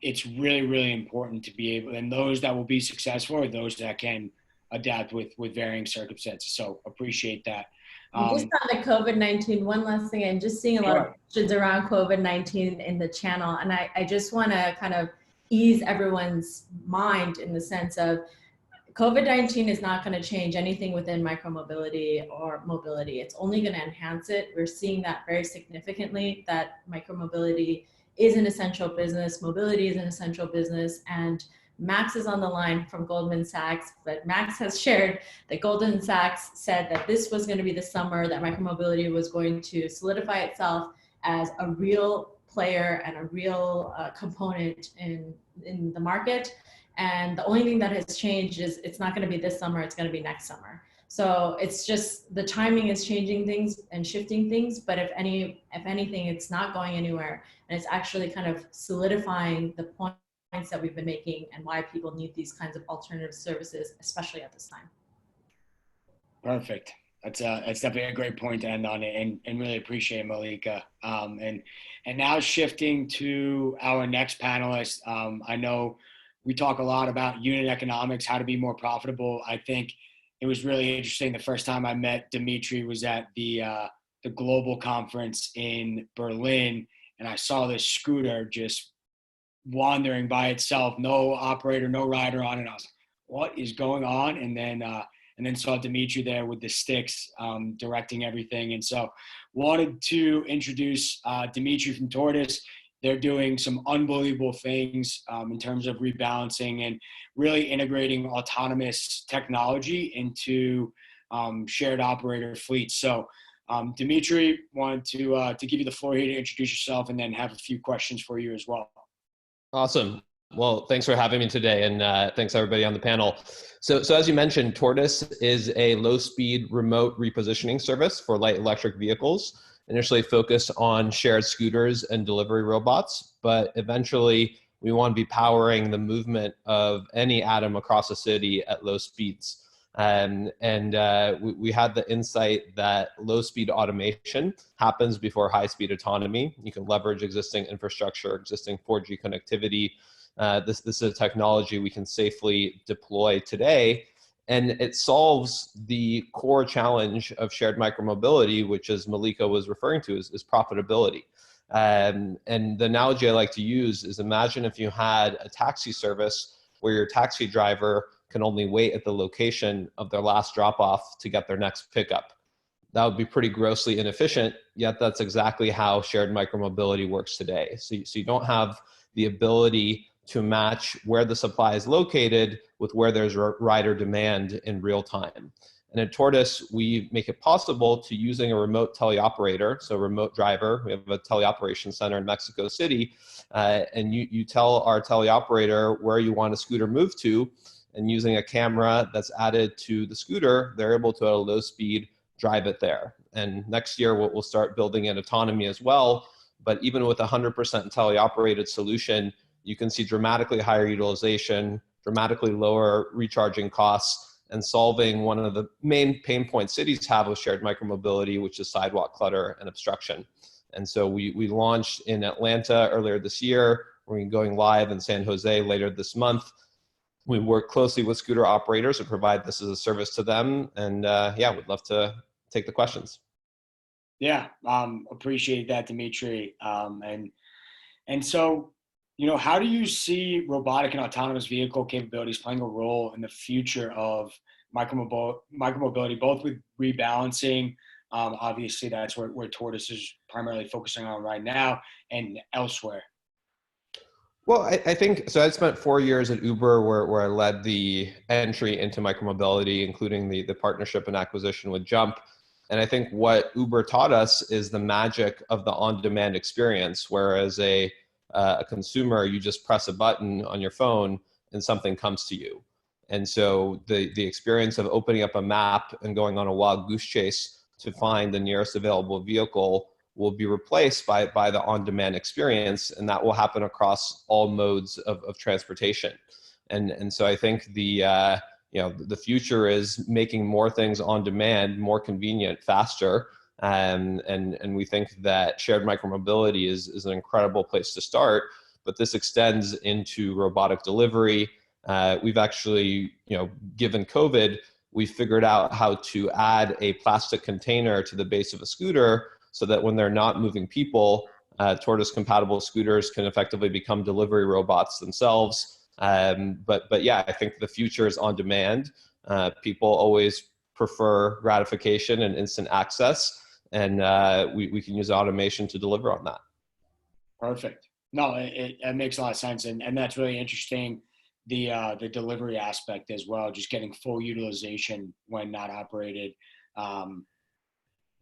It's really, really important to be able, and those that will be successful are those that can adapt with varying circumstances. So appreciate that. Just on the COVID-19, one last thing, I'm just seeing a lot of Sure. questions around COVID-19 in the channel. And I just want to kind of ease everyone's mind in the sense of COVID-19 is not going to change anything within micromobility or mobility. It's only going to enhance it. We're seeing that very significantly, that micromobility is an essential business, mobility is an essential business, and Max is on the line from Goldman Sachs, but Max has shared that Goldman Sachs said that this was going to be the summer that micromobility was going to solidify itself as a real player and a real component in the market. And the only thing that has changed is it's not going to be this summer, it's going to be next summer. So it's just the timing is changing things and shifting things, but if anything, it's not going anywhere. And it's actually kind of solidifying the points that we've been making and why people need these kinds of alternative services, especially at this time. Perfect. That's definitely a great point to end on, and really appreciate it, Malika. And now shifting to our next panelist. I know we talk a lot about unit economics, how to be more profitable. I think it was really interesting. The first time I met Dimitri was at the global conference in Berlin, and I saw this scooter just wandering by itself, no operator, no rider on it. I was like, what is going on? And then saw Dimitri there with the sticks, directing everything. And so wanted to introduce Dimitri from Tortoise. They're doing some unbelievable things in terms of rebalancing and really integrating autonomous technology into shared operator fleets. So Dimitri, wanted to give you the floor here to introduce yourself and then have a few questions for you as well. Awesome. Well, thanks for having me today, and thanks everybody on the panel. So as you mentioned, Tortoise is a low-speed remote repositioning service for light electric vehicles, initially focused on shared scooters and delivery robots, but eventually we want to be powering the movement of any atom across a city at low speeds. We had the insight that low-speed automation happens before high-speed autonomy. You can leverage existing infrastructure, existing 4G connectivity. This is a technology we can safely deploy today, and it solves the core challenge of shared micromobility, which, as Malika was referring to, is profitability. And the analogy I like to use is, imagine if you had a taxi service where your taxi driver can only wait at the location of their last drop-off to get their next pickup. That would be pretty grossly inefficient, yet that's exactly how shared micromobility works today. So you don't have the ability to match where the supply is located with where there's rider demand in real time. And at Tortoise, we make it possible to, using a remote teleoperator, so remote driver, we have a teleoperation center in Mexico City, and you tell our teleoperator where you want a scooter moved to, and using a camera that's added to the scooter, they're able to, at a low speed, drive it there. And next year, we'll start building in autonomy as well. But even with a 100% teleoperated solution, you can see dramatically higher utilization, dramatically lower recharging costs, and solving one of the main pain points cities have with shared micromobility, which is sidewalk clutter and obstruction. And so we launched in Atlanta earlier this year. We're going live in San Jose later this month. We work closely with scooter operators to provide this as a service to them. And yeah, we'd love to take the questions. Yeah, appreciate that, Dimitri. And so, how do you see robotic and autonomous vehicle capabilities playing a role in the future of micromobility, both with rebalancing? Obviously, that's where Tortoise is primarily focusing on right now, and elsewhere. Well, I think, so I spent 4 years at Uber where I led the entry into micromobility, including the partnership and acquisition with Jump. And I think what Uber taught us is the magic of the on-demand experience, whereas a consumer, you just press a button on your phone and something comes to you. And so the experience of opening up a map and going on a wild goose chase to find the nearest available vehicle will be replaced by the on-demand experience, and that will happen across all modes of transportation. And so I think the future is making more things on demand, more convenient, faster. And we think that shared micromobility is an incredible place to start, but this extends into robotic delivery. We've actually, given COVID, we figured out how to add a plastic container to the base of a scooter so that when they're not moving people, tortoise compatible scooters can effectively become delivery robots themselves. But yeah, I think the future is on demand. People always prefer gratification and instant access, and we can use automation to deliver on that. Perfect. No, it makes a lot of sense, and that's really interesting. The delivery aspect as well, just getting full utilization when not operated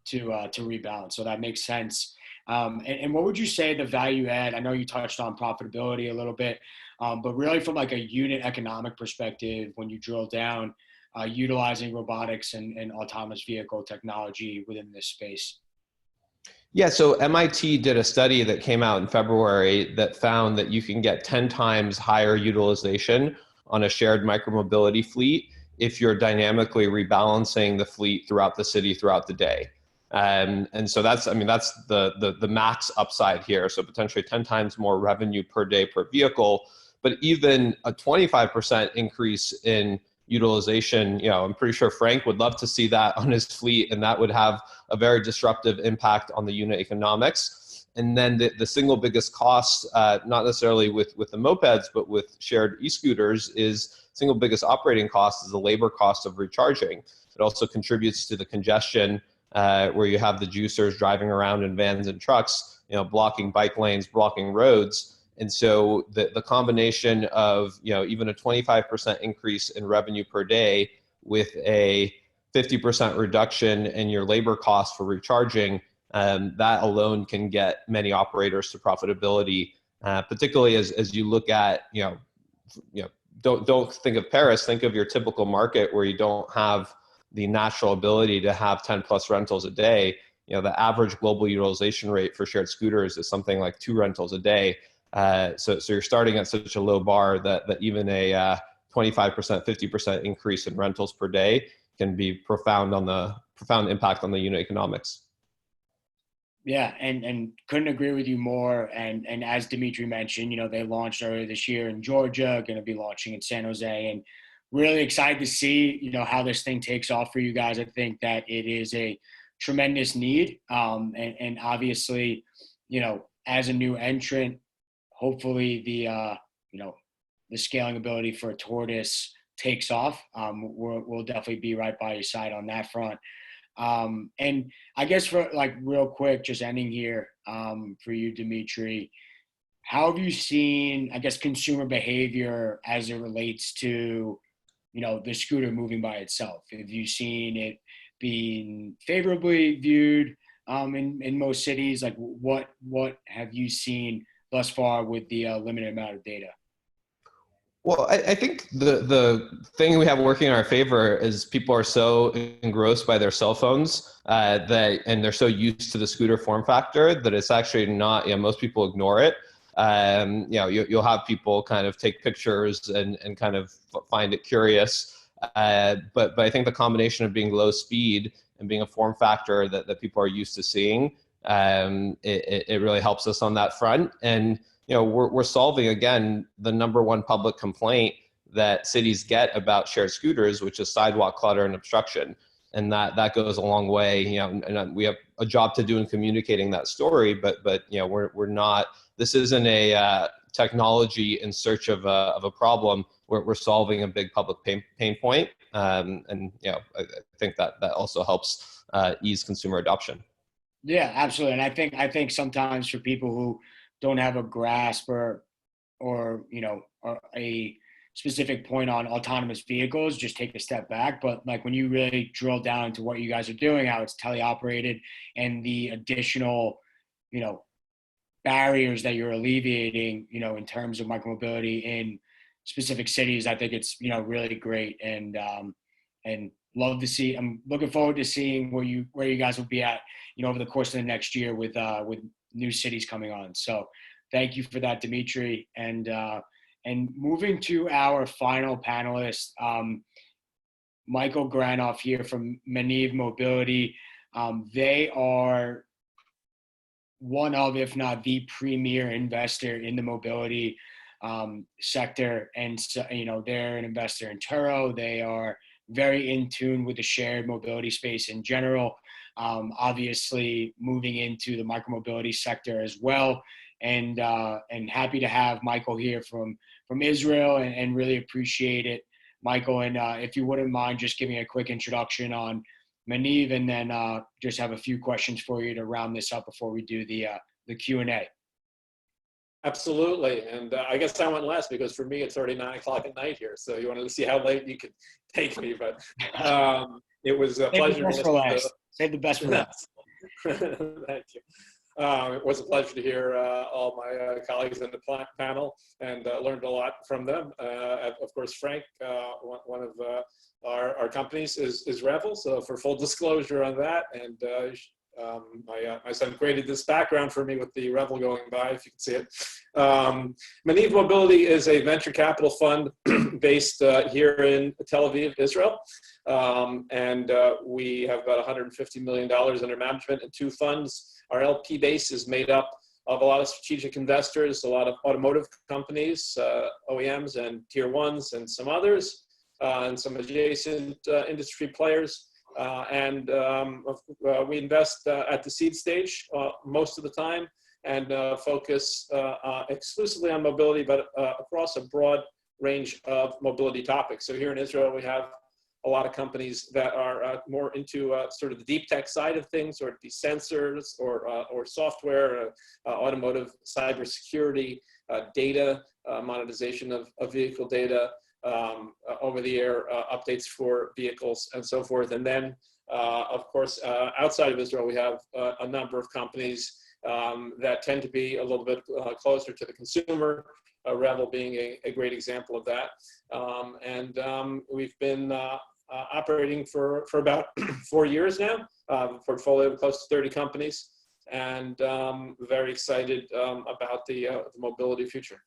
to rebalance. So that makes sense. And what would you say the value add? I know you touched on profitability a little bit, but really from like a unit economic perspective, when you drill down, utilizing robotics and autonomous vehicle technology within this space. Yeah, so MIT did a study that came out in February that found that you can get 10 times higher utilization on a shared micromobility fleet if you're dynamically rebalancing the fleet throughout the city throughout the day. And so that's the max upside here. So potentially 10 times more revenue per day per vehicle, but even a 25% increase in utilization, I'm pretty sure Frank would love to see that on his fleet, and that would have a very disruptive impact on the unit economics. And then the single biggest cost, not necessarily with the mopeds, but with shared e-scooters, is single biggest operating cost is the labor cost of recharging. It also contributes to the congestion where you have the juicers driving around in vans and trucks, blocking bike lanes, blocking roads. And so the combination of, even a 25% increase in revenue per day with a 50% reduction in your labor costs for recharging, that alone can get many operators to profitability, particularly as you look at, don't think of Paris, think of your typical market where you don't have the natural ability to have 10 plus rentals a day. The average global utilization rate for shared scooters is something like 2 rentals a day. So you're starting at such a low bar that even a 25%, 50% increase in rentals per day can be profound impact on the unit economics. Yeah, and couldn't agree with you more. And as Dimitri mentioned, they launched earlier this year in Georgia, going to be launching in San Jose, and really excited to see, how this thing takes off for you guys. I think that it is a tremendous need. And obviously, as a new entrant, hopefully the scaling ability for Tortoise takes off. We'll definitely be right by your side on that front. And I guess for like real quick, just ending here for you, Dimitri, how have you seen, I guess, consumer behavior as it relates to, the scooter moving by itself? Have you seen it being favorably viewed in most cities? Like what have you seen thus far with the limited amount of data? Well, I think the thing we have working in our favor is people are so engrossed by their cell phones and they're so used to the scooter form factor that it's actually not, most people ignore it. You'll have people kind of take pictures and kind of find it curious. But I think the combination of being low speed and being a form factor that people are used to seeing, it really helps us on that front. And we're solving, again, the number one public complaint that cities get about shared scooters, which is sidewalk clutter and obstruction. And that goes a long way, and we have a job to do in communicating that story, but we're not, this isn't a technology in search of a problem. We're solving a big public pain point. And I think that also helps ease consumer adoption. Yeah, absolutely. And I think sometimes for people who don't have a grasp or a specific point on autonomous vehicles, just take a step back. But like when you really drill down into what you guys are doing, how it's teleoperated, and the additional, you know, barriers that you're alleviating, you know, in terms of micromobility in specific cities, I think it's, you know, really great. And love to see. I'm looking forward to seeing where you guys will be at, you know, over the course of the next year with new cities coming on. So thank you for that, Dimitri. And moving to our final panelist, Michael Granoff here from Maniv Mobility. They are one of, if not the premier investor in the mobility sector. And, so, you know, they're an investor in Turo. They are very in tune with the shared mobility space in general, obviously moving into the micromobility sector as well. And happy to have Michael here from Israel, and really appreciate it, Michael. And if you wouldn't mind just giving a quick introduction on Maniv, and then just have a few questions for you to round this up before we do the Q&A. Absolutely, and I guess I went last because for me it's already 9 o'clock at night here. So you wanted to see how late you could take me, but it was a pleasure. Save the best for last. Thank you. It was a pleasure to hear all my colleagues in the panel, and learned a lot from them. Of course, Frank, one of our companies is Revel. So for full disclosure on that, and my son created this background for me with the Revel going by, if you can see it. Maniv Mobility is a venture capital fund based here in Tel Aviv, Israel. And we have about $150 million under management in 2 funds. Our LP base is made up of a lot of strategic investors, a lot of automotive companies, OEMs and tier 1s, and some others, and some adjacent industry players. We invest at the seed stage most of the time, and focus exclusively on mobility, but across a broad range of mobility topics. So here in Israel, we have a lot of companies that are more into sort of the deep tech side of things, or it be sensors or software, automotive cybersecurity, data, monetization of vehicle data, over-the-air updates for vehicles, and so forth. And then, of course, outside of Israel, we have a number of companies that tend to be a little bit closer to the consumer, Revel being a great example of that. We've been operating for about 4 years now, a portfolio of close to 30 companies, and very excited about the mobility future.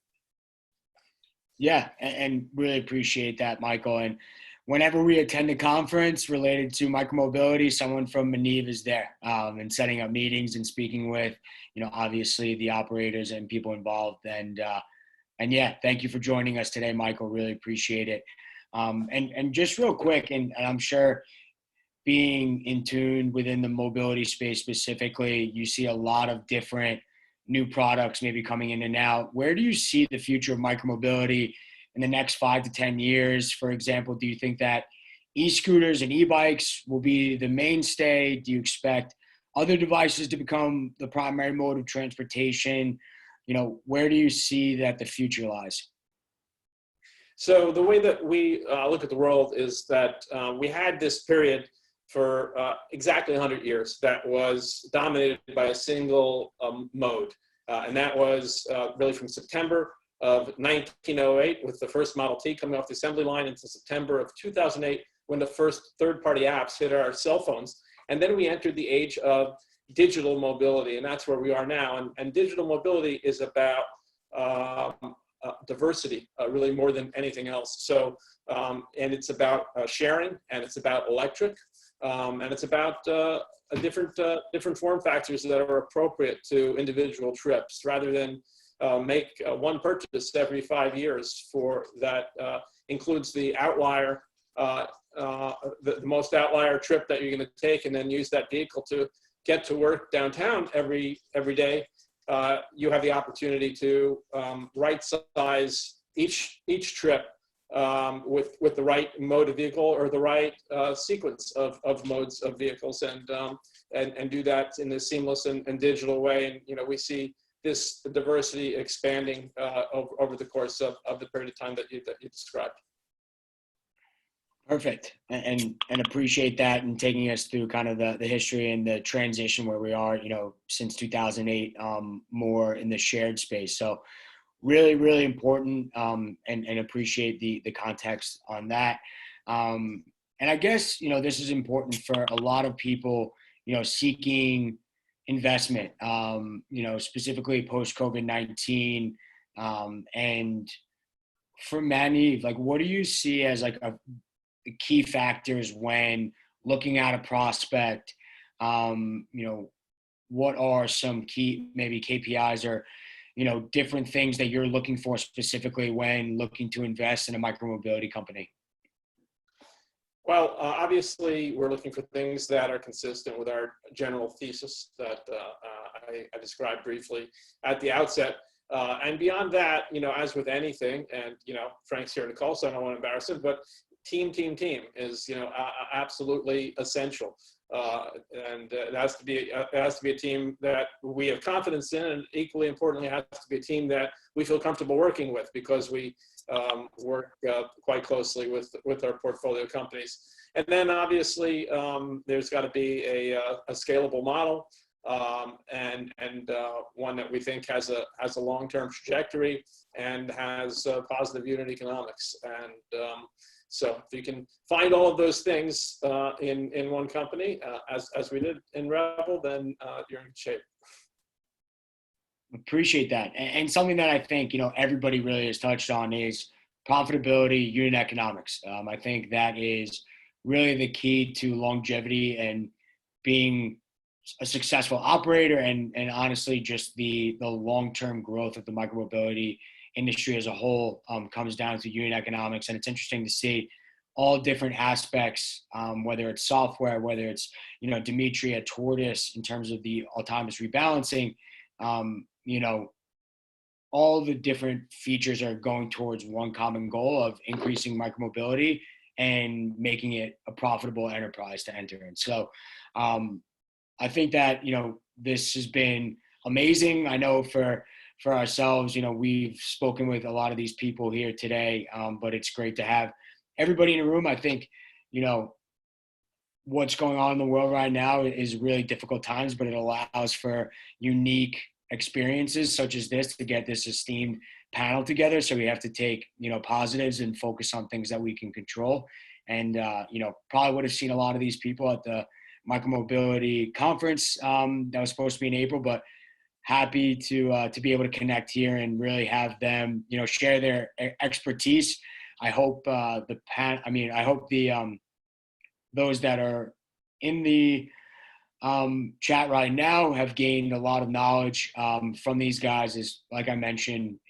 Yeah, and really appreciate that, Michael. And whenever we attend a conference related to micromobility, someone from Maniv is there, and setting up meetings and speaking with, you know, obviously the operators and people involved. And yeah, thank you for joining us today, Michael. Really appreciate it. And just real quick, and I'm sure being in tune within the mobility space specifically, you see a lot of different new products maybe coming in and out. Where do you see the future of micromobility in the next 5 to 10 years? For example, do you think that e-scooters and e-bikes will be the mainstay? Do you expect other devices to become the primary mode of transportation? You know, where do you see that the future lies? So the way that we look at the world is that we had this period for exactly 100 years that was dominated by a single mode. And that was really from September of 1908 with the first Model T coming off the assembly line into September of 2008 when the first third-party apps hit our cell phones. And then we entered the age of digital mobility, and that's where we are now. And digital mobility is about diversity, really more than anything else. So, and it's about sharing, and it's about electric, and it's about different form factors that are appropriate to individual trips, rather than make one purchase every 5 years for that includes the outlier, the most outlier trip that you're going to take, and then use that vehicle to get to work downtown every day. You have the opportunity to right size each trip with the right mode of vehicle, or the right sequence of modes of vehicles, and do that in a seamless and digital way. And you know, we see this diversity expanding over the course of the period of time that you described. Perfect, and appreciate that and taking us through kind of the history and the transition where we are, since 2008, more in the shared space. So really, really important, and appreciate the context on that. And I guess, this is important for a lot of people, seeking investment, specifically post COVID-19, and for many, like, what do you see as like the key factors when looking at a prospect? What are some key maybe KPIs or different things that you're looking for specifically when looking to invest in a micromobility company? Well, obviously, we're looking for things that are consistent with our general thesis that I described briefly at the outset. And beyond that, as with anything, and Frank's here in the call, so I don't want to embarrass him, but team is absolutely essential, and it has to be a team that we have confidence in, and equally importantly, it has to be a team that we feel comfortable working with, because we work quite closely with our portfolio companies. And then obviously there's got to be a scalable model, and one that we think has a long-term trajectory and has positive unit economics. And so if you can find all of those things in one company, as we did in Revel, then you're in good shape. Appreciate that. And something that I think, everybody really has touched on is profitability, unit economics. I think that is really the key to longevity and being a successful operator, and honestly, just the long-term growth of the micromobility industry as a whole comes down to unit economics. And it's interesting to see all different aspects, whether it's software, whether it's, Dimitri at Tortoise in terms of the autonomous rebalancing, all the different features are going towards one common goal of increasing micromobility and making it a profitable enterprise to enter in. So I think that, this has been amazing. I know for ourselves, we've spoken with a lot of these people here today, but it's great to have everybody in the room. I think, what's going on in the world right now is really difficult times, but it allows for unique experiences such as this to get this esteemed panel together. So we have to take, positives and focus on things that we can control. And, probably would have seen a lot of these people at the Micromobility conference that was supposed to be in April, but happy to be able to connect here and really have them, share their expertise. I hope I hope those that are in the chat right now have gained a lot of knowledge from these guys. Is like I mentioned,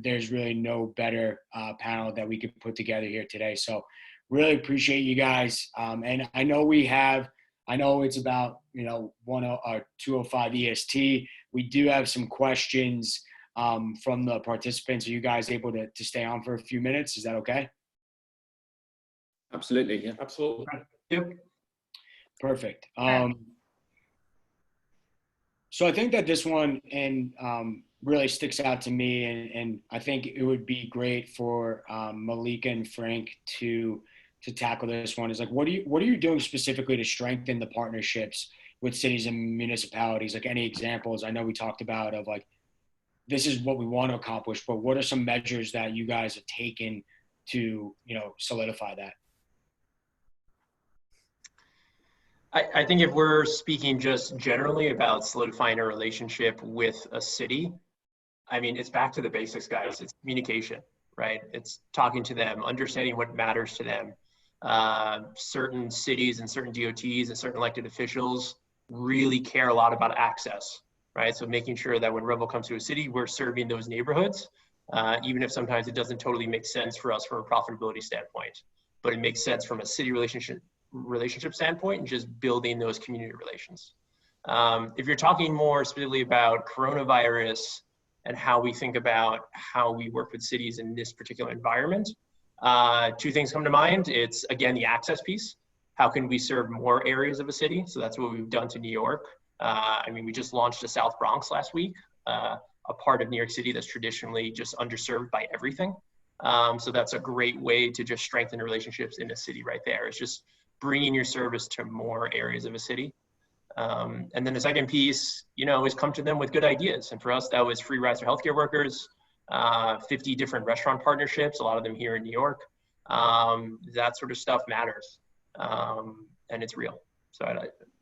there's really no better panel that we could put together here today. So really appreciate you guys. And I know it's about 2:05 EST. We do have some questions from the participants. Are you guys able to stay on for a few minutes? Is that okay? Absolutely, yeah. Absolutely. Yep. Perfect. So I think that this one really sticks out to me, and I think it would be great for Malika and Frank to tackle this one. Is like, what are you doing specifically to strengthen the partnerships with cities and municipalities? Like, any examples? I know we talked about of like, this is what we want to accomplish, but what are some measures that you guys have taken to solidify that? I think if we're speaking just generally about solidifying a relationship with a city, I mean, it's back to the basics, guys. It's communication, right? It's talking to them, understanding what matters to them. Certain cities and certain DOTs and certain elected officials really care a lot about access, right? So making sure that when Revel comes to a city, we're serving those neighborhoods, even if sometimes it doesn't totally make sense for us from a profitability standpoint, but it makes sense from a city relationship standpoint and just building those community relations. If you're talking more specifically about coronavirus and how we think about how we work with cities in this particular environment, two things come to mind. It's, again, the access piece. How can we serve more areas of a city? So that's what we've done to New York. I mean, we just launched the South Bronx last week. a part of New York City that's traditionally just underserved by everything. So that's a great way to just strengthen relationships in a city right there. It's just bringing your service to more areas of a city. And then the second piece, is come to them with good ideas. And for us, that was free rides for healthcare workers, 50 different restaurant partnerships, a lot of them here in New York. That sort of stuff matters, and it's real. So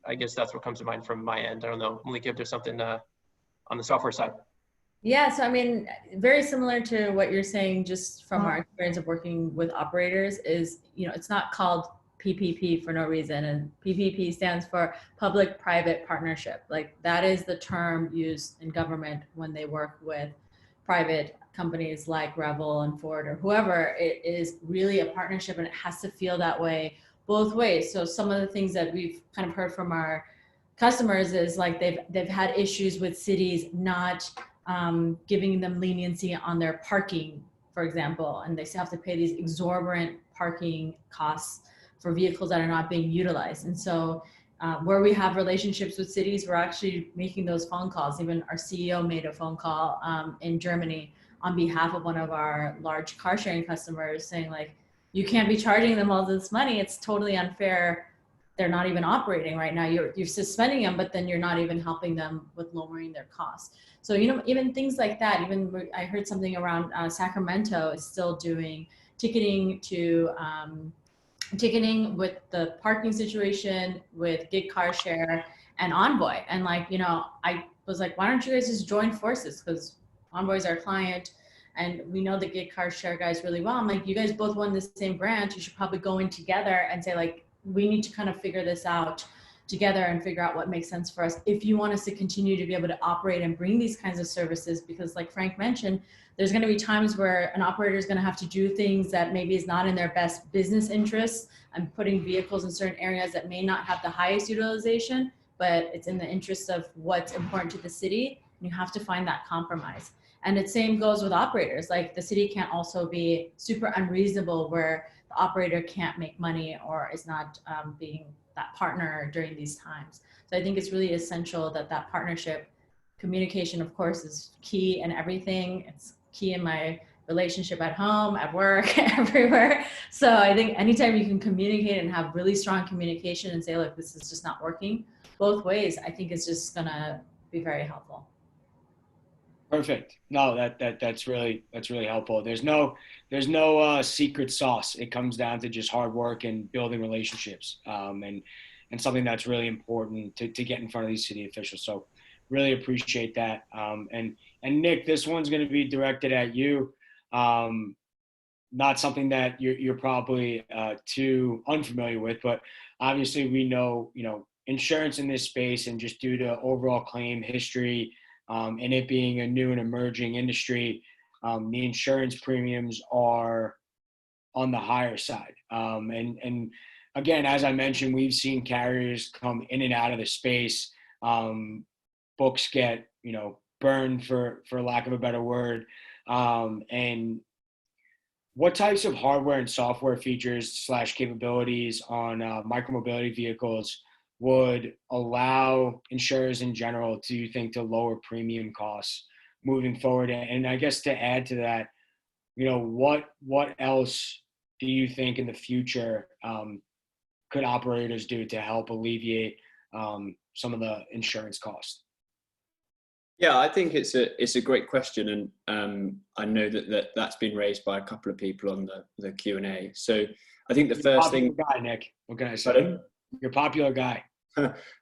I guess that's what comes to mind from my end. I don't know, Malika, if there's something on the software side. Yeah, so I mean, very similar to what you're saying, just from our experience of working with operators is, it's not called PPP for no reason. And PPP stands for public-private partnership. Like that is the term used in government when they work with private companies like Revel and Ford or whoever. It is really a partnership, and it has to feel that way both ways. So some of the things that we've kind of heard from our customers is like they've had issues with cities not giving them leniency on their parking, for example, and they still have to pay these exorbitant parking costs for vehicles that are not being utilized. And so where we have relationships with cities, we're actually making those phone calls. Even our CEO made a phone call in Germany on behalf of one of our large car sharing customers saying like, you can't be charging them all this money. It's totally unfair. They're not even operating right now. You're suspending them, but then you're not even helping them with lowering their costs. So, even things like that, even I heard something around Sacramento is still doing ticketing with the parking situation, with gig car share and Envoy. And I was like, why don't you guys just join forces? Because Envoy is our client and we know the gig car share guys really well. I'm like, you guys both won the same grant. You should probably go in together and say like, we need to kind of figure this out together and figure out what makes sense for us if you want us to continue to be able to operate and bring these kinds of services. Because like Frank mentioned, there's going to be times where an operator is going to have to do things that maybe is not in their best business interests and putting vehicles in certain areas that may not have the highest utilization, but it's in the interest of what's important to the city. And you have to find that compromise. And the same goes with operators. Like the city can't also be super unreasonable where the operator can't make money or is not being that partner during these times. So I think it's really essential that partnership communication, of course, is key in everything. It's key in my relationship at home, at work, everywhere. So I think anytime you can communicate and have really strong communication and say, look, this is just not working both ways, I think it's just gonna be very helpful. Perfect. No, that's really helpful. There's no secret sauce. It comes down to just hard work and building relationships, and something that's really important to get in front of these city officials. So really appreciate that. And Nick, this one's going to be directed at you. Not something that you're probably too unfamiliar with, but obviously we know insurance in this space, and just due to overall claim history. And it being a new and emerging industry, the insurance premiums are on the higher side. And again, as I mentioned, we've seen carriers come in and out of the space. Books get, burned for lack of a better word. And what types of hardware and software features / capabilities on micromobility vehicles would allow insurers in general to lower premium costs moving forward? And I guess to add to that, what else do you think in the future could operators do to help alleviate some of the insurance costs? Yeah, I think it's a great question, and I know that's been raised by a couple of people on the Q&A. So I think the first thing, guy, Nick, what can I say? Pardon? You're a popular guy.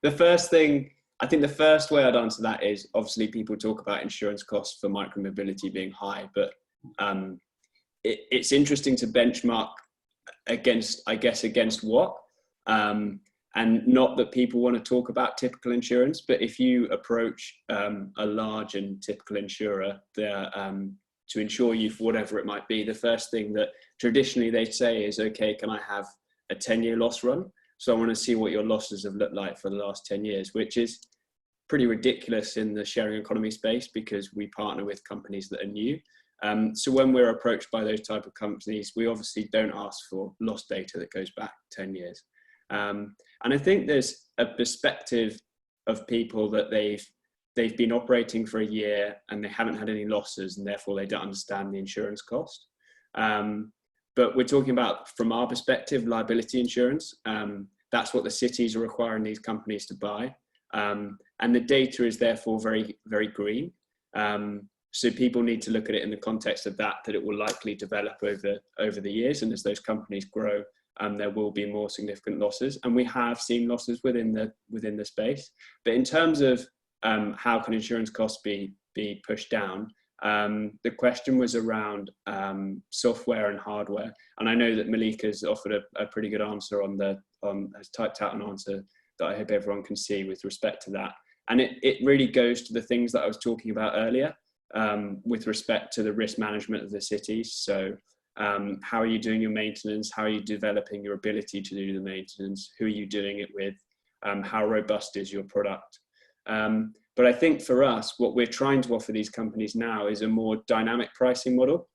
The first thing, I think the first way I'd answer that is obviously people talk about insurance costs for micromobility being high, but it's interesting to benchmark against what, and not that people want to talk about typical insurance, but if you approach a large and typical insurer to insure you for whatever it might be, the first thing that traditionally they say is, okay, can I have a 10-year loss run? So I want to see what your losses have looked like for the last 10 years, which is pretty ridiculous in the sharing economy space because we partner with companies that are new. So when we're approached by those type of companies, we obviously don't ask for loss data that goes back 10 years. And I think there's a perspective of people that they've been operating for a year and they haven't had any losses, and therefore they don't understand the insurance cost. But we're talking about, from our perspective, liability insurance. That's what the cities are requiring these companies to buy. And the data is therefore very, very green. So people need to look at it in the context of that it will likely develop over the years. And as those companies grow, there will be more significant losses. And we have seen losses within the space. But in terms of how can insurance costs be pushed down, the question was around software and hardware. And I know that Malika's offered a pretty good answer has typed out an answer that I hope everyone can see with respect to that. And it really goes to the things that I was talking about earlier with respect to the risk management of the cities. So how are you doing your maintenance? How are you developing your ability to do the maintenance? Who are you doing it with? How robust is your product? But I think for us, what we're trying to offer these companies now is a more dynamic pricing model.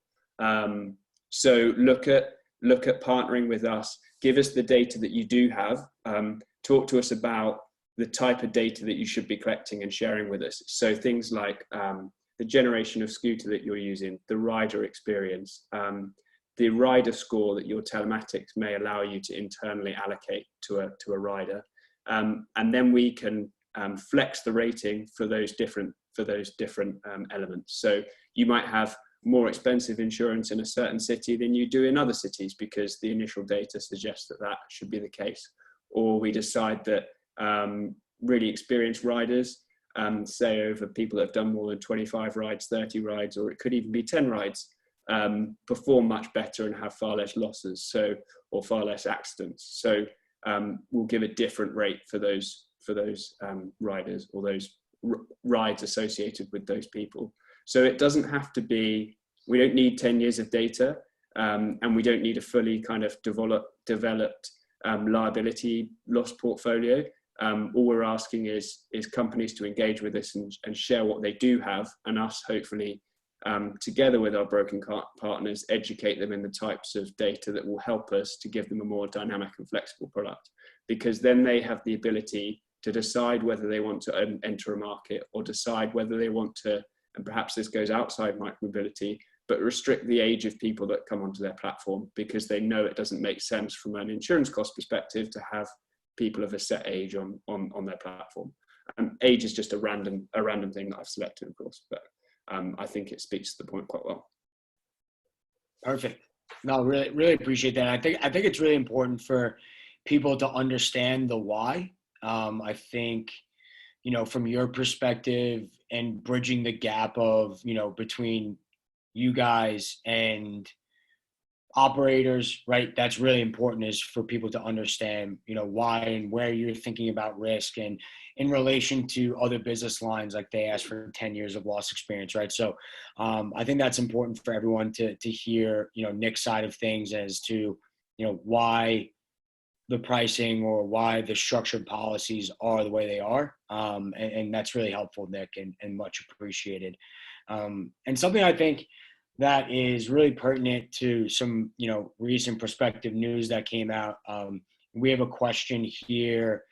So look at partnering with us. Give us the data that you do have. Talk to us about the type of data that you should be collecting and sharing with us. So things like the generation of scooter that you're using, the rider experience, the rider score that your telematics may allow you to internally allocate to a rider. And then we can flex the rating for those different elements. So you might have more expensive insurance in a certain city than you do in other cities because the initial data suggests that should be the case. Or we decide that really experienced riders, say over people that have done more than 25 rides, 30 rides, or it could even be 10 rides, perform much better and have far less losses, or far less accidents. So we'll give a different rate for those riders or those rides associated with those people. So it doesn't have to be, we don't need 10 years of data, and we don't need a fully kind of developed liability loss portfolio. All we're asking is companies to engage with us and share what they do have, and us hopefully together with our broking partners educate them in the types of data that will help us to give them a more dynamic and flexible product, because then they have the ability to decide whether they want to enter a market or decide whether they want to, and perhaps this goes outside micromobility, but restrict the age of people that come onto their platform, because they know it doesn't make sense from an insurance cost perspective to have people of a set age on their platform. Age is just a random thing that I've selected, of course, but I think it speaks to the point quite well. Perfect. No, really appreciate that. I think it's really important for people to understand the why. I think, from your perspective and bridging the gap of, between you guys and operators, right? That's really important, is for people to understand, why and where you're thinking about risk, and in relation to other business lines, like they ask for 10 years of loss experience, right? So I think that's important for everyone to hear, Nick's side of things as to, why the pricing or why the structured policies are the way they are. And that's really helpful, Nick, and much appreciated. And something I think that is really pertinent to some, recent prospective news that came out. We have a question here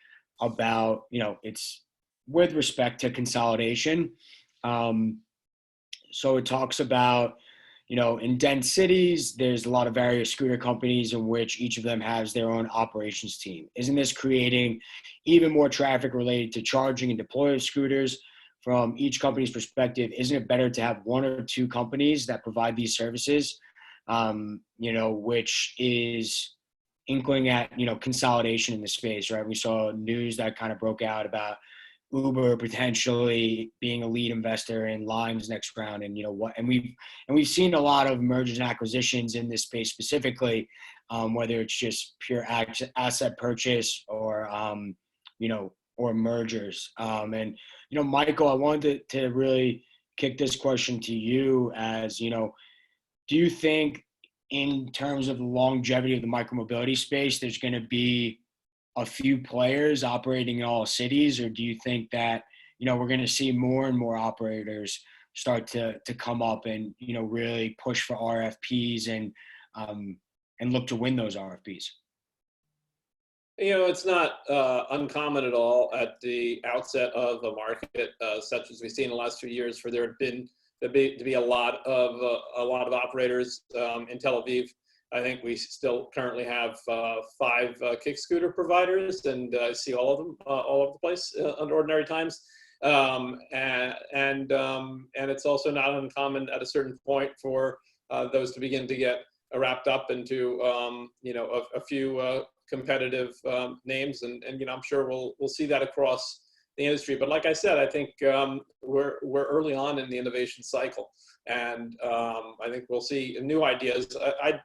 about, it's with respect to consolidation. So it talks about, in dense cities, there's a lot of various scooter companies in which each of them has their own operations team. Isn't this creating even more traffic related to charging and deploy of scooters? From each company's perspective, isn't it better to have one or two companies that provide these services, which is inkling at, consolidation in the space, right? We saw news that kind of broke out about Uber potentially being a lead investor in Lime's next round, and we've seen a lot of mergers and acquisitions in this space specifically, whether it's just pure asset purchase or or mergers. And Michael, I wanted to really kick this question to you as, do you think in terms of the longevity of the micromobility space, there's going to be a few players operating in all cities, or do you think that, we're going to see more and more operators start to come up and, really push for RFPs and look to win those RFPs? It's not uncommon at all at the outset of a market, such as we've seen in the last few years, for there to be a lot of operators in Tel Aviv. I think we still currently have 5 kick scooter providers, and I see all of them all over the place under ordinary times. And it's also not uncommon at a certain point for those to begin to get wrapped up into a few competitive names, and I'm sure we'll see that across the industry. But like I said, I think we're early on in the innovation cycle, and I think we'll see new ideas.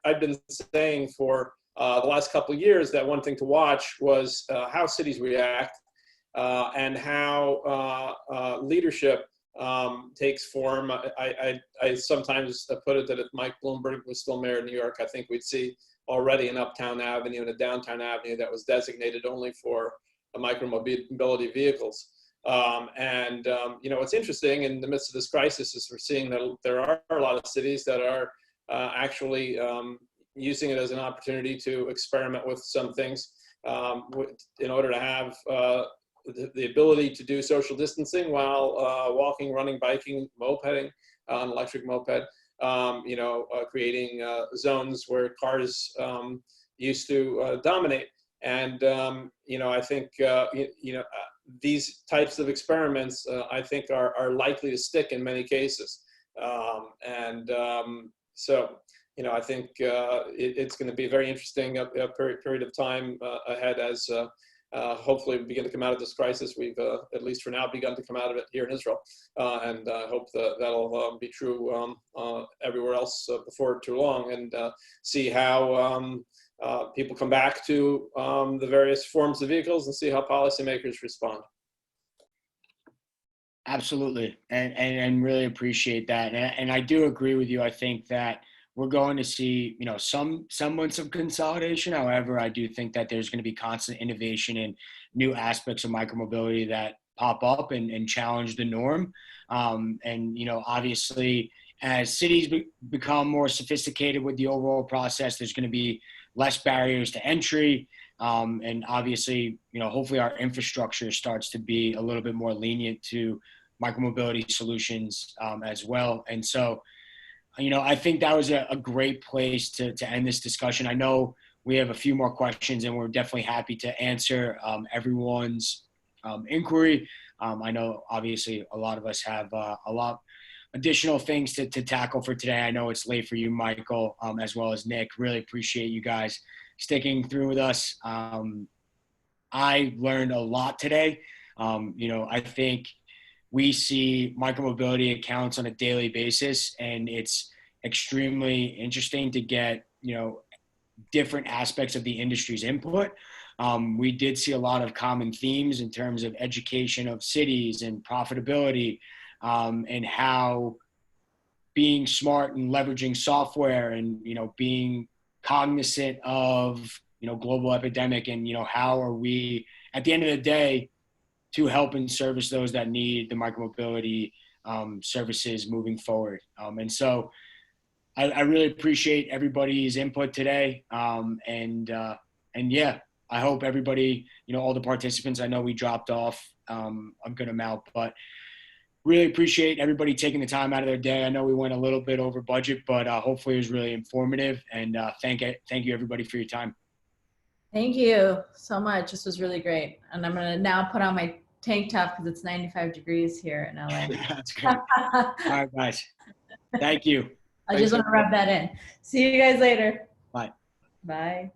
I've been saying for the last couple of years that one thing to watch was how cities react and how leadership takes form. I sometimes put it that if Mike Bloomberg was still mayor of New York, I think we'd see already an Uptown Avenue and a Downtown Avenue that was designated only for micromobility vehicles. What's interesting in the midst of this crisis is we're seeing that there are a lot of cities that are actually using it as an opportunity to experiment with some things in order to have the ability to do social distancing while walking, running, biking, mopeding, an electric moped, creating zones where cars used to dominate. And, I think, these types of experiments, I think, are likely to stick in many cases. So, I think it's going to be a very interesting period of time ahead as hopefully we begin to come out of this crisis. We've, at least for now, begun to come out of it here in Israel. And I hope that'll be true everywhere else before too long, and see how people come back to the various forms of vehicles and see how policymakers respond. Absolutely, and really appreciate that. And I do agree with you. I think that we're going to see, some semblance of consolidation. However, I do think that there's going to be constant innovation and new aspects of micromobility that pop up and challenge the norm. Obviously, as cities become more sophisticated with the overall process, there's going to be less barriers to entry. And obviously, hopefully our infrastructure starts to be a little bit more lenient to micromobility solutions as well. And so, I think that was a great place to end this discussion. I know we have a few more questions, and we're definitely happy to answer everyone's inquiry. I know, obviously, a lot of us have a lot additional things to tackle for today. I know it's late for you, Michael, as well as Nick. Really appreciate you guys sticking through with us. I learned a lot today. I think we see micromobility accounts on a daily basis, and it's extremely interesting to get, different aspects of the industry's input. We did see a lot of common themes in terms of education of cities and profitability, and how being smart and leveraging software and, being cognizant of, global epidemic, and, how are we, at the end of the day, to help and service those that need the micromobility services moving forward. And so I really appreciate everybody's input today. And yeah, I hope everybody, all the participants, I know we dropped off a good amount, but really appreciate everybody taking the time out of their day. I know we went a little bit over budget, but hopefully it was really informative. And thank you everybody for your time. Thank you so much. This was really great. And I'm going to now put on my tank top because it's 95 degrees here in LA. That's great. All right, guys. Thank you. I just want to rub that in. See you guys later. Bye. Bye.